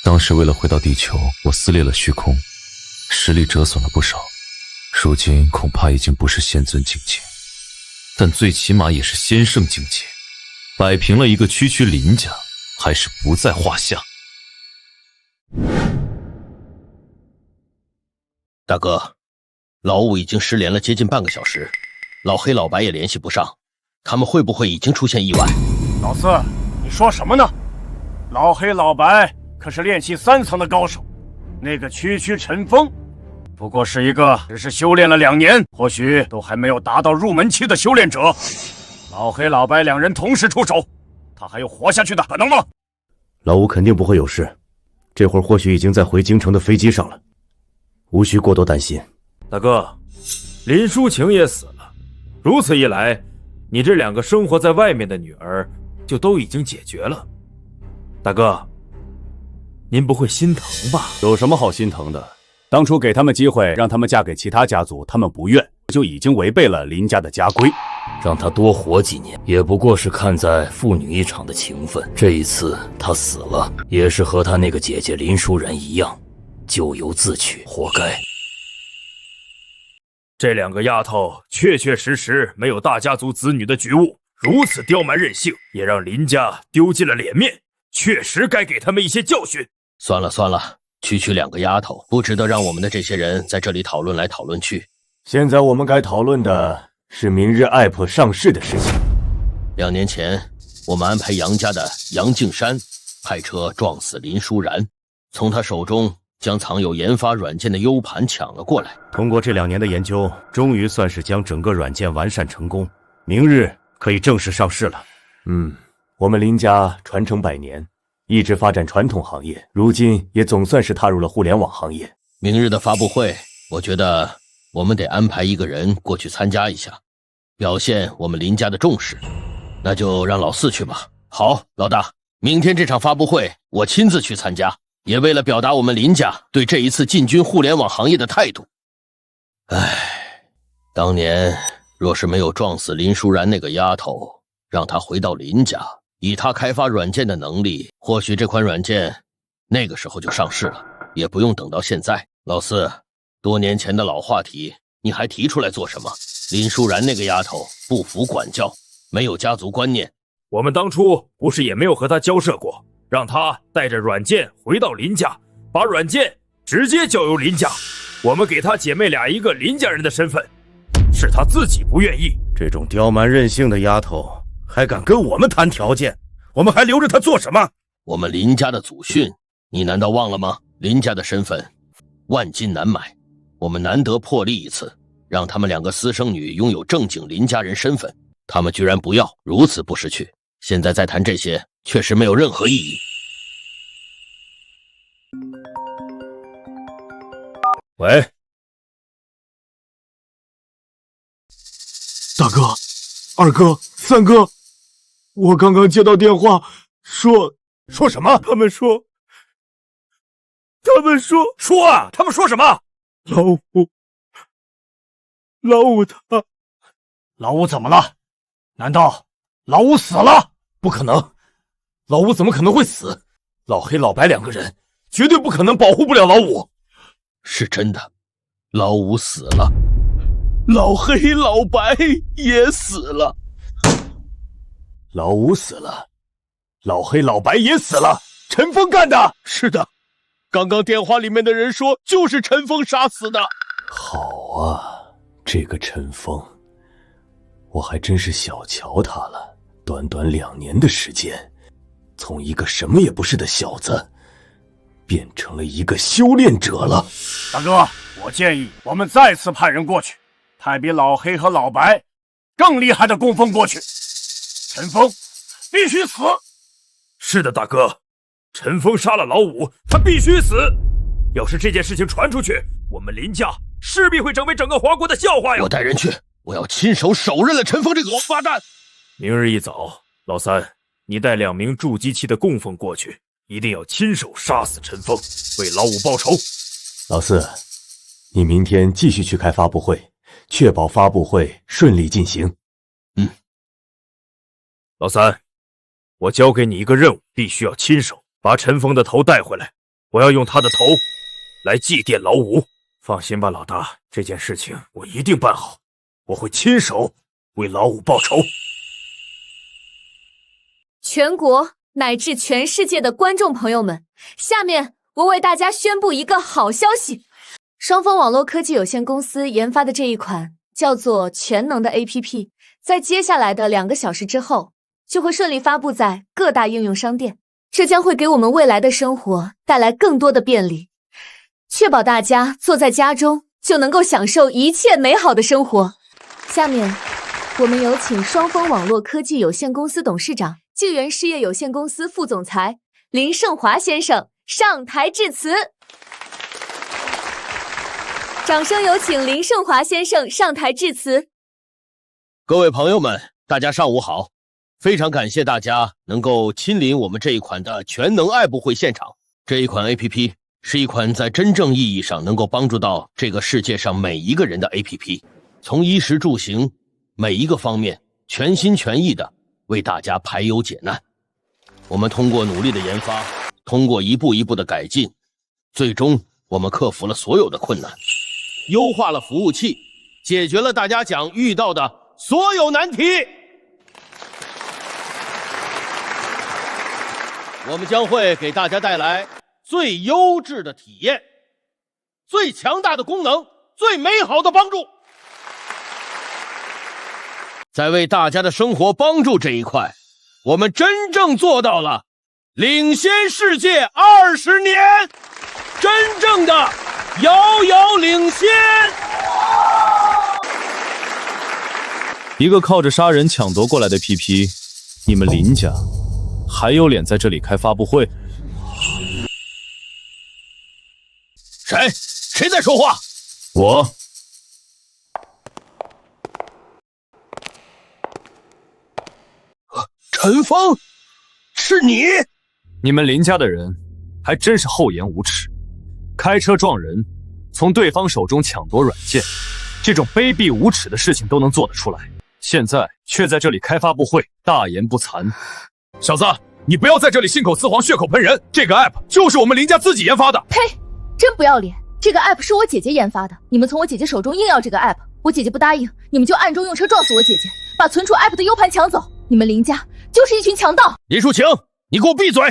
当时为了回到地球，我撕裂了虚空，实力折损了不少，如今恐怕已经不是仙尊境界，但最起码也是仙圣境界，摆平了一个区区林家，还是不在话下。大哥，老五已经失联了接近半个小时，老黑老白也联系不上，他们会不会已经出现意外？老四，你说什么呢？老黑老白可是炼气3层的高手，那个区陈峰不过是一个只是修炼了2年，或许都还没有达到入门期的修炼者。老黑老白2人同时出手，他还有活下去的可能吗？老五肯定不会有事，这会儿或许已经在回京城的飞机上了，无需过多担心。大哥，林淑晴也死了，如此一来，你这2个生活在外面的女儿就都已经解决了。大哥，您不会心疼吧？有什么好心疼的？当初给他们机会，让他们嫁给其他家族，他们不愿，就已经违背了林家的家规。让他多活几年，也不过是看在父女一场的情分。这一次他死了，也是和他那个姐姐林淑然一样，咎由自取，活该。这2个丫头确确实实没有大家族子女的觉悟，如此刁蛮任性，也让林家丢尽了脸面，确实该给他们一些教训。算了算了，区2个丫头不值得让我们的这些人在这里讨论来讨论去。现在我们该讨论的是明日APP上市的事情。2年前，我们安排杨家的杨敬山派车撞死林淑然，从他手中将藏有研发软件的 U 盘抢了过来。通过这2年的研究，终于算是将整个软件完善成功，明日可以正式上市了。我们林家传承100年，一直发展传统行业，如今也总算是踏入了互联网行业。明日的发布会，我觉得我们得安排一个人过去参加一下，表现我们林家的重视。那就让老四去吧。好，老大，明天这场发布会我亲自去参加，也为了表达我们林家对这一次进军互联网行业的态度。当年若是没有撞死林淑然那个丫头，让她回到林家，以她开发软件的能力，或许这款软件那个时候就上市了，也不用等到现在。老四，多年前的老话题，你还提出来做什么？林淑然那个丫头不服管教，没有家族观念。我们当初不是也没有和她交涉过，让她带着软件回到林家，把软件直接交由林家，我们给她姐妹俩一个林家人的身份，是她自己不愿意。这种刁蛮任性的丫头还敢跟我们谈条件，我们还留着她做什么？我们林家的祖训，你难道忘了吗？林家的身份万金难买，我们难得破例一次，让他们2个私生女拥有正经林家人身份，他们居然不要，如此不识趣。现在再谈这些，确实没有任何意义。喂，大哥、二哥、三哥，我刚刚接到电话，说什么？他们说说啊！他们说什么？老五他，老五怎么了？难道老五死了？不可能，老五怎么可能会死？老黑老白2个人绝对不可能保护不了老五。是真的，老五死了，老黑老白也死了。老五死了，老黑老白也死了，陈峰干的。是的，刚刚电话里面的人说就是陈峰杀死的。好啊，这个陈峰，我还真是小瞧他了。短短2年的时间，从一个什么也不是的小子，变成了一个修炼者了。大哥，我建议我们再次派人过去，派比老黑和老白更厉害的供奉过去。陈峰必须死！是的，大哥，陈峰杀了老五，他必须死。要是这件事情传出去，我们林家势必会成为整个华国的笑话呀！我带人去，我要亲手手刃了陈峰这个王八蛋！明日一早，老三，你带2名筑基期的供奉过去，一定要亲手杀死陈峰，为老五报仇。老四，你明天继续去开发布会，确保发布会顺利进行。老三，我交给你一个任务，必须要亲手把陈峰的头带回来，我要用他的头来祭奠老五。放心吧，老大，这件事情我一定办好，我会亲手为老五报仇。全国乃至全世界的观众朋友们，下面我为大家宣布一个好消息：双峰网络科技有限公司研发的这一款叫做全能的 APP， 在接下来的2个小时之后，就会顺利发布在各大应用商店。这将会给我们未来的生活带来更多的便利，确保大家坐在家中就能够享受一切美好的生活。下面，我们有请双峰网络科技有限公司董事长、纪元事业有限公司副总裁林胜华先生上台致辞。掌声有请林胜华先生上台致辞。各位朋友们，大家上午好！非常感谢大家能够亲临我们这一款的全能爱布会现场。这一款 APP 是一款在真正意义上能够帮助到这个世界上每一个人的 APP， 从衣食住行每一个方面全心全意的为大家排忧解难。我们通过努力的研发，通过一步一步的改进，最终我们克服了所有的困难，优化了服务器，解决了大家将遇到的所有难题。我们将会给大家带来最优质的体验，最强大的功能，最美好的帮助。在为大家的生活帮助这一块，我们真正做到了领先世界20年，真正的遥遥领先。一个靠着杀人抢夺过来的 PP， 你们林家还有脸在这里开发布会？谁在说话？我。陈峰，是你？你们林家的人还真是厚颜无耻，开车撞人，从对方手中抢夺软件，这种卑鄙无耻的事情都能做得出来，现在却在这里开发布会，大言不惭。小子，你不要在这里信口雌黄、血口喷人！这个 app 就是我们林家自己研发的。呸！真不要脸！这个 app 是我姐姐研发的，你们从我姐姐手中硬要这个 app， 我姐姐不答应，你们就暗中用车撞死我姐姐，把存储 app 的 U 盘抢走。你们林家就是一群强盗！林淑晴，你给我闭嘴！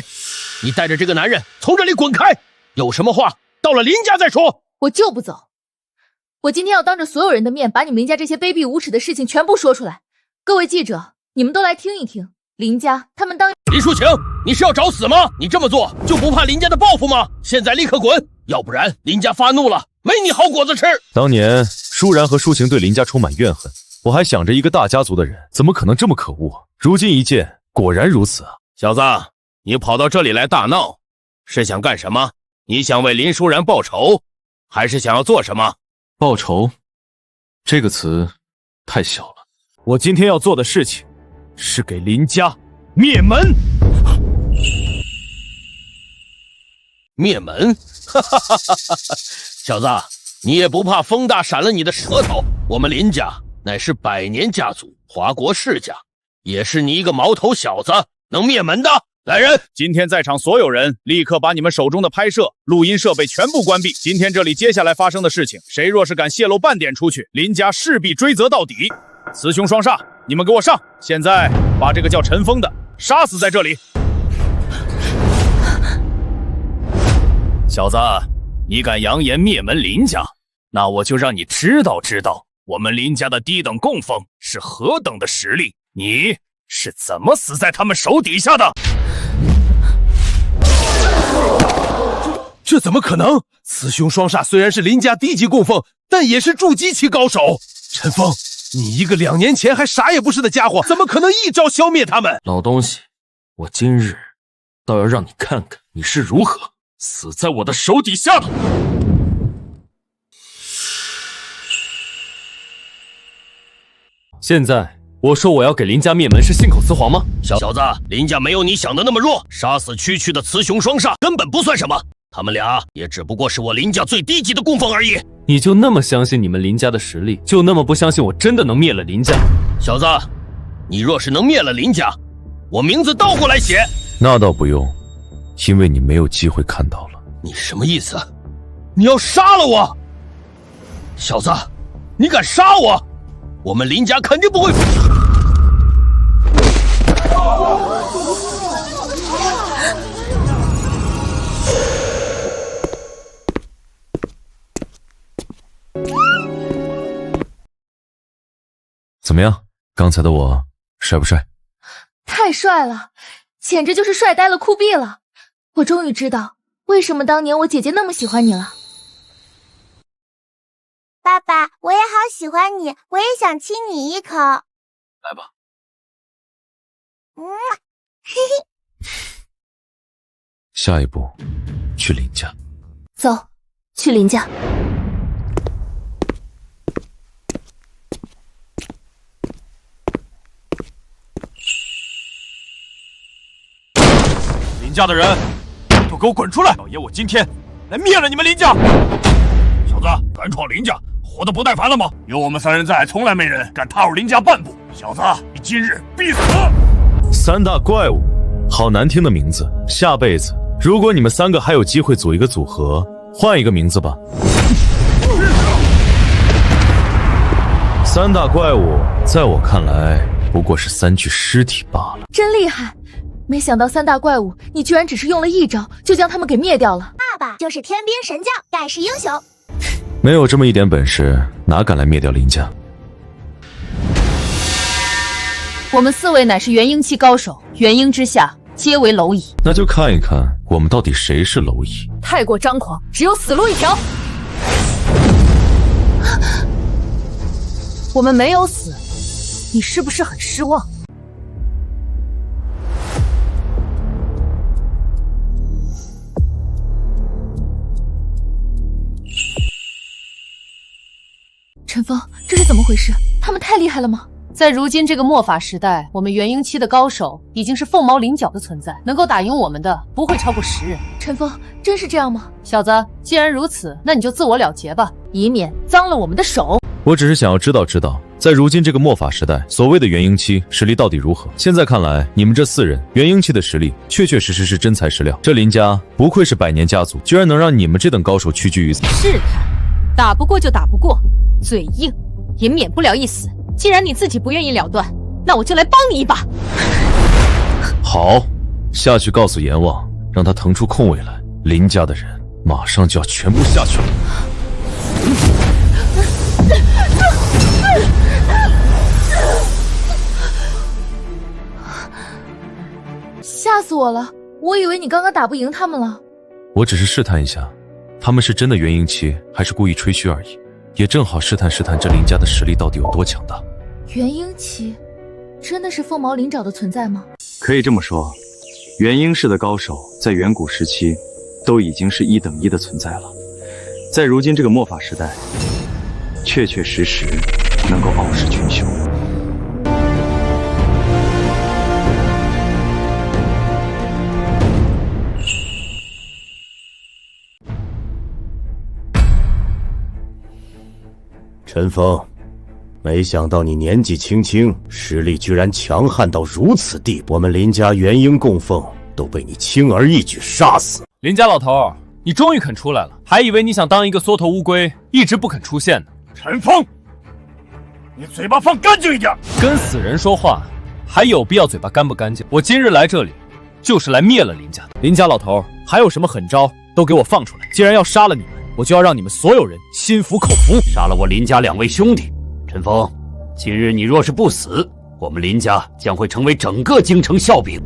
你带着这个男人从这里滚开！有什么话到了林家再说。我就不走！我今天要当着所有人的面，把你们林家这些卑鄙无耻的事情全部说出来。各位记者，你们都来听一听。林家他们当……林淑晴，你是要找死吗？你这么做就不怕林家的报复吗？现在立刻滚，要不然林家发怒了，没你好果子吃。当年舒然和舒晴对林家充满怨恨，我还想着一个大家族的人怎么可能这么可恶？如今一见，果然如此啊！小子，你跑到这里来大闹，是想干什么？你想为林舒然报仇，还是想要做什么？报仇这个词太小了。我今天要做的事情是给林家灭门。灭门？哈哈哈哈！小子，你也不怕风大闪了你的舌头？我们林家乃是100年家族，华国世家，也是你一个毛头小子能灭门的？来人！今天在场所有人立刻把你们手中的拍摄、录音设备全部关闭。今天这里接下来发生的事情，谁若是敢泄露半点出去，林家势必追责到底。雌雄双煞，你们给我上！现在把这个叫陈峰的杀死在这里。小子，你敢扬言灭门林家，那我就让你知道知道我们林家的低等供奉是何等的实力。你是怎么死在他们手底下的？这怎么可能？雌雄双煞虽然是林家低级供奉，但也是筑基期高手。陈峰，你一个2年前还啥也不是的家伙，怎么可能一招消灭他们？老东西，我今日倒要让你看看你是如何死在我的手底下的。现在我说我要给林家灭门是信口雌黄吗？小子，林家没有你想的那么弱，杀死区区的雌雄双煞根本不算什么，他们俩也只不过是我林家最低级的供奉而已。你就那么相信你们林家的实力，就那么不相信我真的能灭了林家？小子，你若是能灭了林家，我名字倒过来写。那倒不用，因为你没有机会看到了。你什么意思？你要杀了我？小子，你敢杀我？我们林家肯定不会。怎么样？刚才的我帅不帅？太帅了，简直就是帅呆了酷毙了！我终于知道为什么当年我姐姐那么喜欢你了。爸爸，我也好喜欢你，我也想亲你一口。来吧。嘿嘿。下一步，去林家。走，去林家。林家的人，都给我滚出来！老爷，我今天来灭了你们林家！小子，敢闯林家，活得不耐烦了吗？有我们3人在，从来没人敢踏入林家半步。小子，你今日必死！3大怪物，好难听的名字。下辈子，如果你们3个还有机会组一个组合，换一个名字吧。3大怪物，在我看来，不过是3具尸体罢了。真厉害！没想到3大怪物，你居然只是用了1招，就将他们给灭掉了。爸爸就是天兵神将，盖世英雄。没有这么一点本事，哪敢来灭掉林家？我们4位乃是元婴期高手，元婴之下皆为蝼蚁。那就看一看我们到底谁是蝼蚁。太过张狂，只有死路一条。我们没有死，你是不是很失望？陈峰，这是怎么回事？他们太厉害了吗？在如今这个末法时代，我们元婴期的高手已经是凤毛麟角的存在，能够打赢我们的不会超过10人。陈峰，真是这样吗？小子，既然如此，那你就自我了结吧，以免脏了我们的手。我只是想要知道，在如今这个末法时代，所谓的元婴期实力到底如何？现在看来，你们这4人元婴期的实力确确实实是真材实料。这林家不愧是100年家族，居然能让你们这等高手屈居于此。试探，打不过就打不过，嘴硬也免不了一死。既然你自己不愿意了断，那我就来帮你一把。好，下去告诉阎王，让他腾出空位来，林家的人马上就要全部下去了。吓死我了！我以为你刚刚打不赢他们了。我只是试探一下，他们是真的元婴期，还是故意吹嘘而已。也正好试探这林家的实力到底有多强大。元婴期真的是凤毛麟角的存在吗？可以这么说，元婴式的高手在远古时期都已经是1等1的存在了，在如今这个末法时代，确确实实能够傲视群雄。陈峰，没想到你年纪轻轻，实力居然强悍到如此地步，我们林家元婴供奉都被你轻而易举杀死。林家老头，你终于肯出来了，还以为你想当一个缩头乌龟，一直不肯出现呢。陈峰，你嘴巴放干净一点！跟死人说话，还有必要嘴巴干不干净？我今日来这里，就是来灭了林家的。林家老头，还有什么狠招，都给我放出来！既然要杀了你们，我就要让你们所有人心服口服。杀了我林家2位兄弟，陈峰，今日你若是不死，我们林家将会成为整个京城笑柄，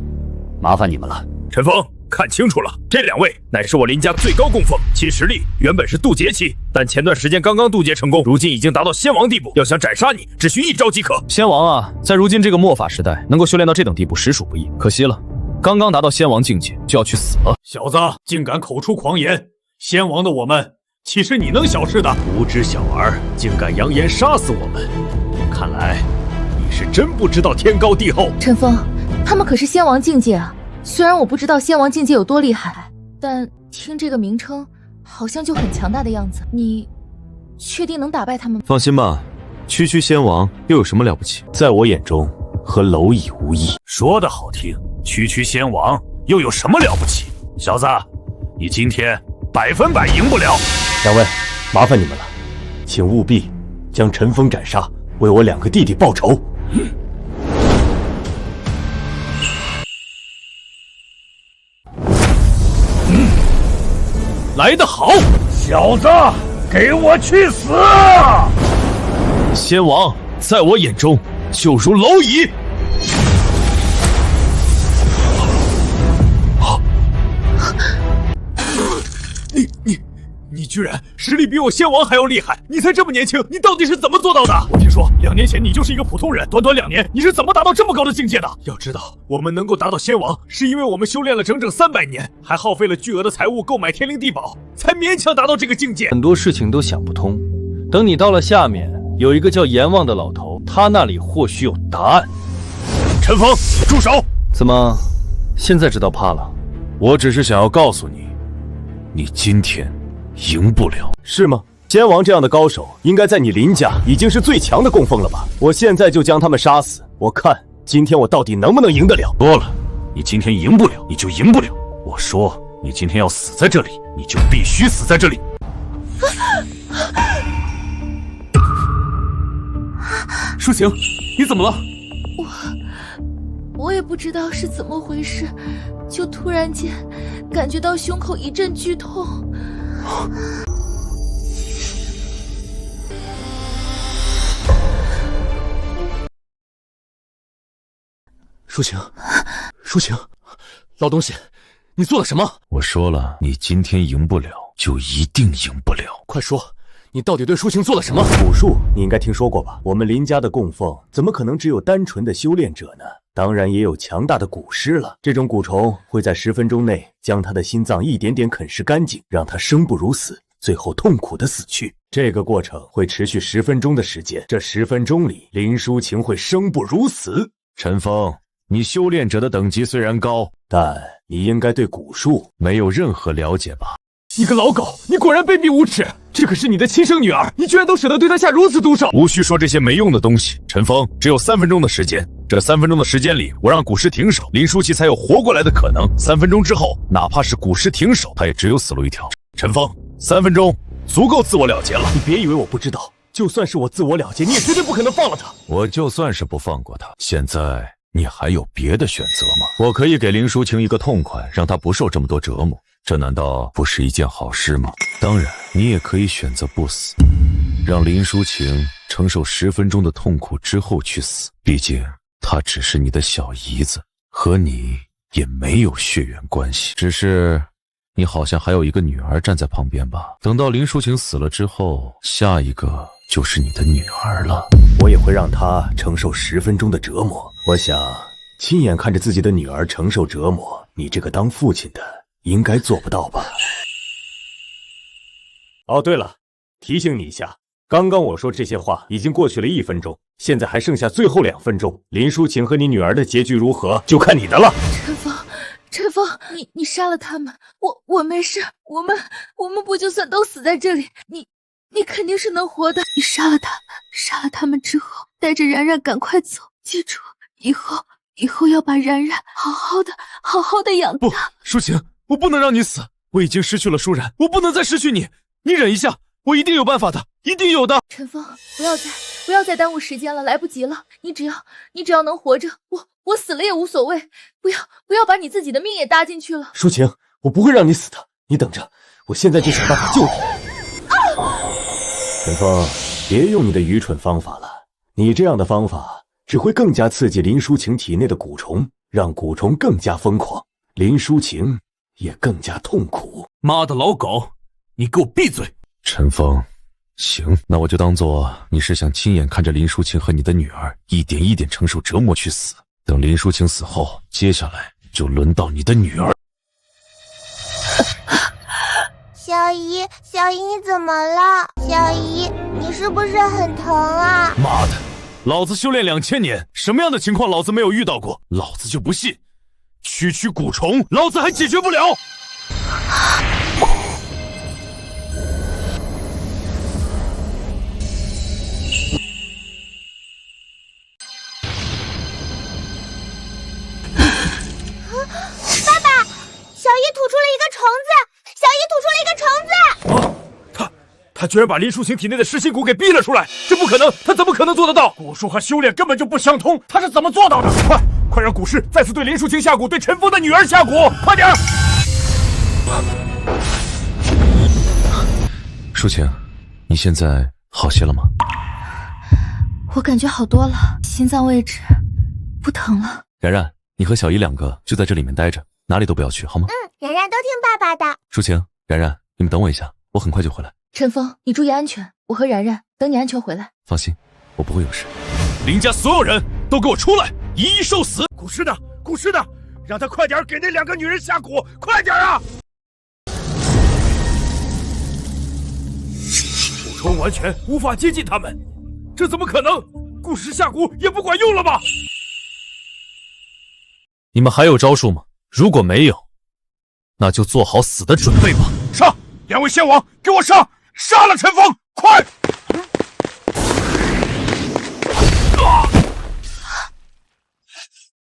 麻烦你们了。陈峰，看清楚了，这2位乃是我林家最高供奉，其实力原本是渡劫期，但前段时间刚刚渡劫成功，如今已经达到仙王地步，要想斩杀你，只需1招即可。仙王啊，在如今这个末法时代，能够修炼到这等地步，实属不易。可惜了，刚刚达到仙王境界，就要去死了。小子，竟敢口出狂言！仙王的我们，岂是你能小视的？无知小儿，竟敢扬言杀死我们！看来你是真不知道天高地厚。陈峰，他们可是仙王境界啊！虽然我不知道仙王境界有多厉害，但听这个名称，好像就很强大的样子。你确定能打败他们吗？放心吧，区区仙王又有什么了不起？在我眼中，和蝼蚁无异。说得好听，区区仙王又有什么了不起？小子，你今天100%赢不了。2位，麻烦你们了，请务必将陈峰斩杀，为我2个弟弟报仇。来得好，小子，给我去死！仙王在我眼中就如蝼蚁。你居然实力比我仙王还要厉害！你才这么年轻，你到底是怎么做到的？我听说2年前你就是一个普通人，短短2年，你是怎么达到这么高的境界的？要知道，我们能够达到仙王，是因为我们修炼了整整300年，还耗费了巨额的财物购买天灵地宝，才勉强达到这个境界。很多事情都想不通，等你到了下面，有一个叫阎王的老头，他那里或许有答案。陈峰，住手！怎么，现在知道怕了？我只是想要告诉你，你今天赢不了，是吗？仙王这样的高手，应该在你林家已经是最强的供奉了吧？我现在就将他们杀死，我看今天我到底能不能赢得了。说了，你今天赢不了，你就赢不了。我说你今天要死在这里，你就必须死在这里。舒晴，你怎么了？我也不知道是怎么回事，就突然间感觉到胸口一阵剧痛。舒晴，舒晴，老东西，你做了什么？我说了，你今天赢不了，就一定赢不了。快说，你到底对舒晴做了什么？蛊术你应该听说过吧？我们林家的供奉怎么可能只有单纯的修炼者呢？当然也有强大的蛊师了。这种蛊虫会在10分钟内将他的心脏一点点啃食干净，让他生不如死，最后痛苦的死去。这个过程会持续10分钟的时间，这10分钟里，林舒晴会生不如死。陈峰，你修炼者的等级虽然高，但你应该对蛊术没有任何了解吧？你个老狗，你果然卑鄙无耻！这可是你的亲生女儿，你居然都舍得对她下如此毒手！无需说这些没用的东西。陈峰，只有3分钟的时间，这3分钟的时间里，我让蛊师停手，林舒淇才有活过来的可能。3分钟之后，哪怕是蛊师停手，他也只有死路一条。陈峰，3分钟足够自我了结了。你别以为我不知道，就算是我自我了结，你也绝对不可能放了他。我就算是不放过他，现在你还有别的选择吗？我可以给林舒晴一个痛快，让她不受这么多折磨，这难道不是一件好事吗？当然，你也可以选择不死，让林舒晴承受10分钟的痛苦之后去死。毕竟她只是你的小姨子，和你也没有血缘关系。只是你好像还有一个女儿站在旁边吧？等到林舒晴死了之后，下一个就是你的女儿了。我也会让她承受10分钟的折磨。我想亲眼看着自己的女儿承受折磨，你这个当父亲的应该做不到吧？哦，对了，提醒你一下，刚刚我说这些话已经过去了1分钟，现在还剩下最后2分钟。林舒晴和你女儿的结局如何，就看你的了。陈峰，你杀了他们，我没事，我们不就算都死在这里，你肯定是能活的。你杀了他们之后，带着然然赶快走，记住，以后要把然然好好的养大。不，舒晴，我不能让你死，我已经失去了舒然，我不能再失去你。你忍一下，我一定有办法的，一定有的。陈峰，不要再耽误时间了，来不及了。你只要能活着，我死了也无所谓。不要把你自己的命也搭进去了。舒晴，我不会让你死的，你等着，我现在就想办法救你。陈峰，别用你的愚蠢方法了，你这样的方法只会更加刺激林舒晴体内的蛊虫，让蛊虫更加疯狂，林舒晴也更加痛苦。妈的老狗，你给我闭嘴！陈峰，行，那我就当做你是想亲眼看着林舒晴和你的女儿一点一点承受折磨去死。等林舒晴死后，接下来就轮到你的女儿。小姨，你怎么了？小姨，你是不是很疼啊？妈的，老子修炼2000年，什么样的情况老子没有遇到过？老子就不信，区区蛊虫，老子还解决不了！爸爸，小姨吐出了一个虫子！他居然把林舒晴体内的噬心蛊给逼了出来，这不可能，他怎么可能做得到？蛊术和修炼根本就不相通，他是怎么做到的？快让蛊师再次对林舒晴下蛊，对陈峰的女儿下蛊，快点！舒晴，你现在好些了吗？我感觉好多了，心脏位置不疼了。然然，你和小姨两个就在这里面待着，哪里都不要去，好吗？然然都听爸爸的。舒晴、然然，你们等我一下，我很快就回来。陈峰，你注意安全，我和然然等你安全回来。放心，我不会有事。林家所有人都给我出来，一一受死！古尸呢？古尸呢？让他快点给那2个女人下蛊，快点啊！武冲完全无法接近他们，这怎么可能？古尸下蛊也不管用了吧？你们还有招数吗？如果没有，那就做好死的准备吧。上！2位仙王，给我上！杀了陈峰，快！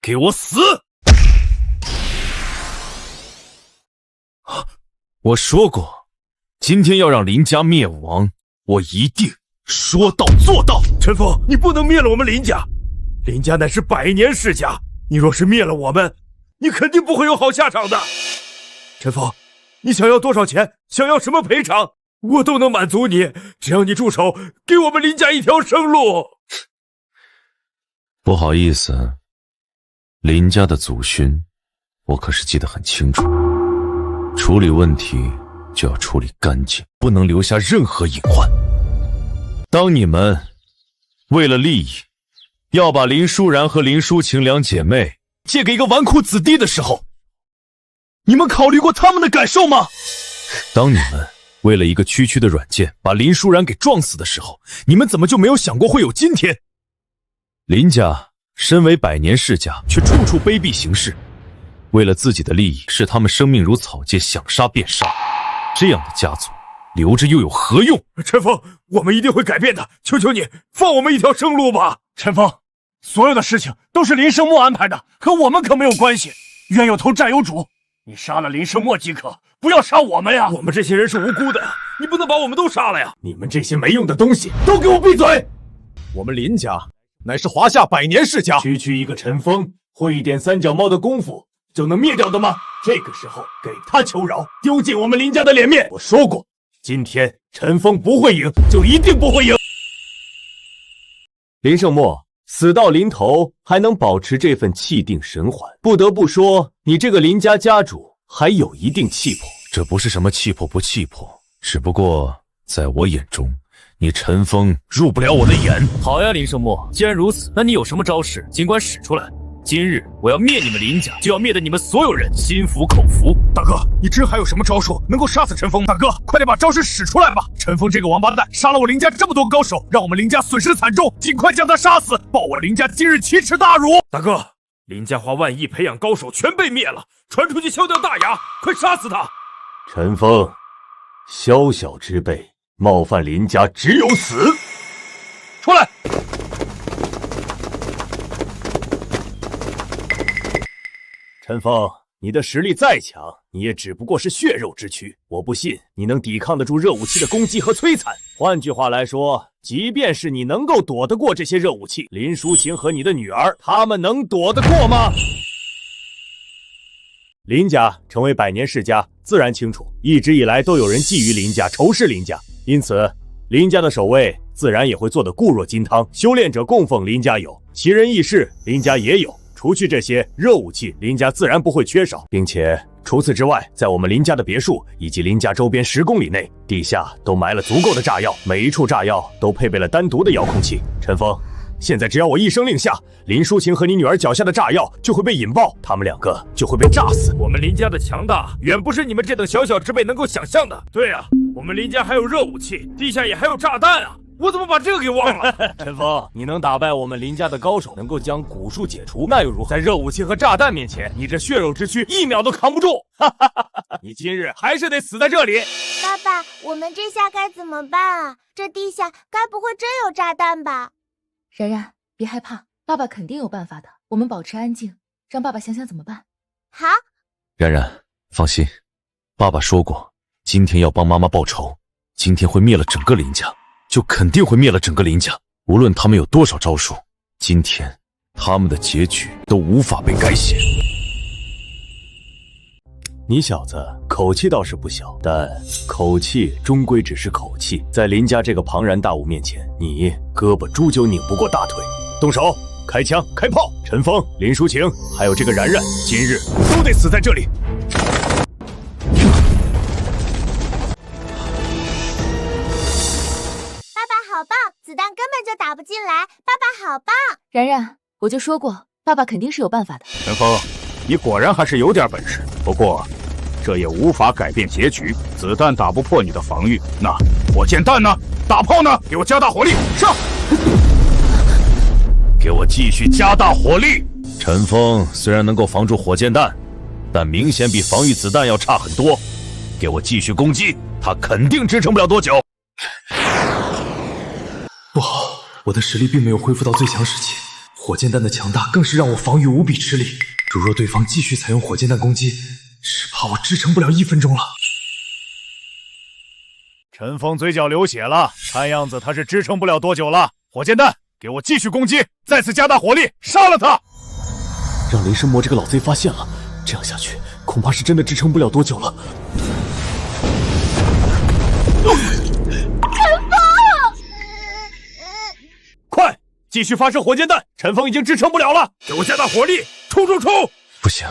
给我死！我说过，今天要让林家灭亡，我一定说到做到。陈峰，你不能灭了我们林家，林家乃是100年世家，你若是灭了我们，你肯定不会有好下场的。陈峰，你想要多少钱？想要什么赔偿？我都能满足你，只要你住手，给我们林家一条生路。不好意思，林家的祖训，我可是记得很清楚。处理问题就要处理干净，不能留下任何隐患。当你们为了利益，要把林舒然和林舒晴2姐妹借给一个纨绔子弟的时候，你们考虑过他们的感受吗？当你们为了一个区区的软件把林舒然给撞死的时候，你们怎么就没有想过会有今天？林家身为100年世家，却处处卑鄙行事，为了自己的利益，视他们生命如草芥，想杀便杀。这样的家族留着又有何用？陈峰，我们一定会改变的，求求你放我们一条生路吧。陈峰，所有的事情都是林胜墨安排的，和我们可没有关系。冤有头债有主，你杀了林胜墨即可，不要杀我们呀！我们这些人是无辜的呀，你不能把我们都杀了呀！你们这些没用的东西，都给我闭嘴！我们林家乃是华夏100年世家，区区一个陈峰，会一点三脚猫的功夫就能灭掉的吗？这个时候给他求饶，丢尽我们林家的脸面。我说过，今天陈峰不会赢，就一定不会赢。林胜墨死到临头还能保持这份气定神缓，不得不说，你这个林家家主还有一定气魄。这不是什么气魄不气魄，只不过在我眼中，你陈峰入不了我的眼。好呀，林胜墨，既然如此，那你有什么招式，尽管使出来。今日我要灭你们林家，就要灭得你们所有人心服口服。大哥，你真还有什么招数能够杀死陈峰？大哥，快点把招式使出来吧！陈峰这个王八蛋杀了我林家这么多高手，让我们林家损失惨重，尽快将他杀死，报我林家今日奇耻大辱！大哥，林家花万亿培养高手全被灭了，传出去敲掉大牙，快杀死他！陈峰，宵小之辈，冒犯林家只有死！出来！陈峰，你的实力再强，你也只不过是血肉之躯，我不信你能抵抗得住热武器的攻击和摧残。换句话来说，即便是你能够躲得过这些热武器，林舒晴和你的女儿，他们能躲得过吗？林家成为100年世家，自然清楚，一直以来都有人觊觎林家，仇视林家，因此林家的守卫自然也会做得固若金汤。修炼者供奉林家有，奇人异事林家也有。除去这些热武器，林家自然不会缺少，并且除此之外，在我们林家的别墅以及林家周边10公里内，地下都埋了足够的炸药，每一处炸药都配备了单独的遥控器。陈峰，现在只要我一声令下，林舒晴和你女儿脚下的炸药就会被引爆，他们2个就会被炸死。我们林家的强大远不是你们这等小小之辈能够想象的。对啊，我们林家还有热武器，地下也还有炸弹啊！我怎么把这个给忘了？陈峰，你能打败我们林家的高手，能够将蛊术解除，那又如何？在热武器和炸弹面前，你这血肉之躯1秒都扛不住！你今日还是得死在这里。爸爸，我们这下该怎么办啊？这地下该不会真有炸弹吧？然然，别害怕，爸爸肯定有办法的。我们保持安静，让爸爸想想怎么办。好。然然，放心，爸爸说过，今天要帮妈妈报仇，今天会灭了整个林家。就肯定会灭了整个林家，无论他们有多少招数，今天他们的结局都无法被改写。你小子口气倒是不小，但口气终归只是口气，在林家这个庞然大物面前，你胳膊终究拧不过大腿。动手，开枪，开炮！陈峰、林淑晴，还有这个然然，今日都得死在这里！爸爸好棒，子弹根本就打不进来。爸爸好棒！然然，我就说过，爸爸肯定是有办法的。陈峰，你果然还是有点本事，不过这也无法改变结局。子弹打不破你的防御，那火箭弹呢？大炮呢？给我加大火力，上！给我继续加大火力！陈峰虽然能够防住火箭弹，但明显比防御子弹要差很多。给我继续攻击，他肯定支撑不了多久。不好，我的实力并没有恢复到最强时期，火箭弹的强大更是让我防御无比吃力。如若对方继续采用火箭弹攻击，只怕我支撑不了1分钟了。陈峰嘴角流血了，看样子他是支撑不了多久了。火箭弹，给我继续攻击，再次加大火力，杀了他！让雷神魔这个老贼发现了，这样下去恐怕是真的支撑不了多久了。陈峰，快，继续发射火箭弹！陈峰已经支撑不了了，给我加大火力，冲！不行，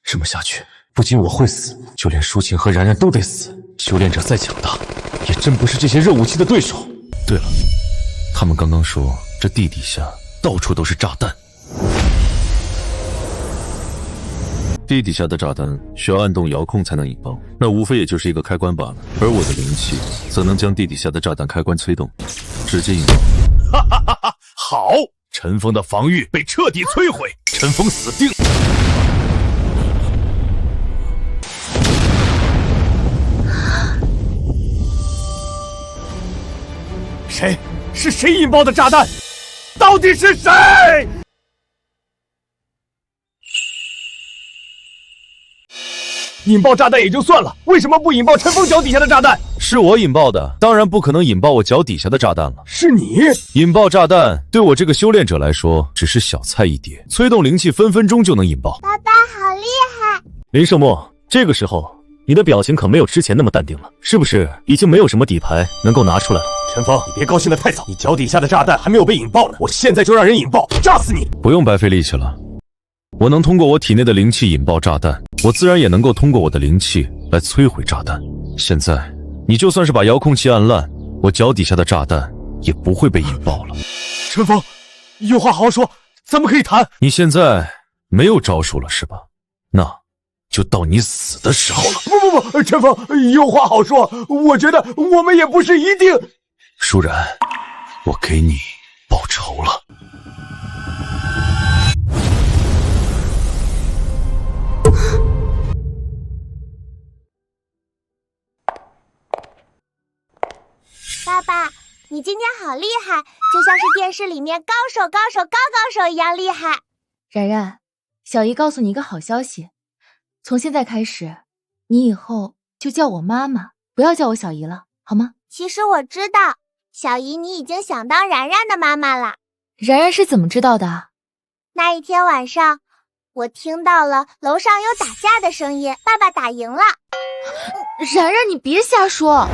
这么下去，不仅我会死，就连舒晴和然然都得死。修炼者再强大，也真不是这些热武器的对手。对了，他们刚刚说这地底下到处都是炸弹。地底下的炸弹需要按动遥控才能引爆，那无非也就是一个开关罢了。而我的灵气则能将地底下的炸弹开关催动，直接引爆。哈哈哈哈！好，陈峰的防御被彻底摧毁，陈峰死定。谁？是谁引爆的炸弹？到底是谁？引爆炸弹也就算了，为什么不引爆陈峰脚底下的炸弹？是我引爆的，当然不可能引爆我脚底下的炸弹了。是你引爆炸弹，对我这个修炼者来说只是小菜一碟，催动灵气分分钟就能引爆。爸爸好厉害！林圣墨，这个时候你的表情可没有之前那么淡定了，是不是已经没有什么底牌能够拿出来了？陈峰，你别高兴得太早，你脚底下的炸弹还没有被引爆呢，我现在就让人引爆，炸死你！不用白费力气了，我能通过我体内的灵气引爆炸弹，我自然也能够通过我的灵气来摧毁炸弹。现在你就算是把遥控器按烂，我脚底下的炸弹也不会被引爆了。陈峰，有话好好说，咱们可以谈。你现在没有招数了是吧？那就到你死的时候了。不，陈峰，有话好说，我觉得我们也不是一定。舒然，我给你报仇了。爸爸，你今天好厉害，就像是电视里面高手一样厉害。然然，小姨告诉你一个好消息，从现在开始，你以后就叫我妈妈，不要叫我小姨了，好吗？其实我知道，小姨你已经想当然然的妈妈了。然然是怎么知道的？那一天晚上，我听到了楼上有打架的声音，爸爸打赢了。然然，你别瞎说。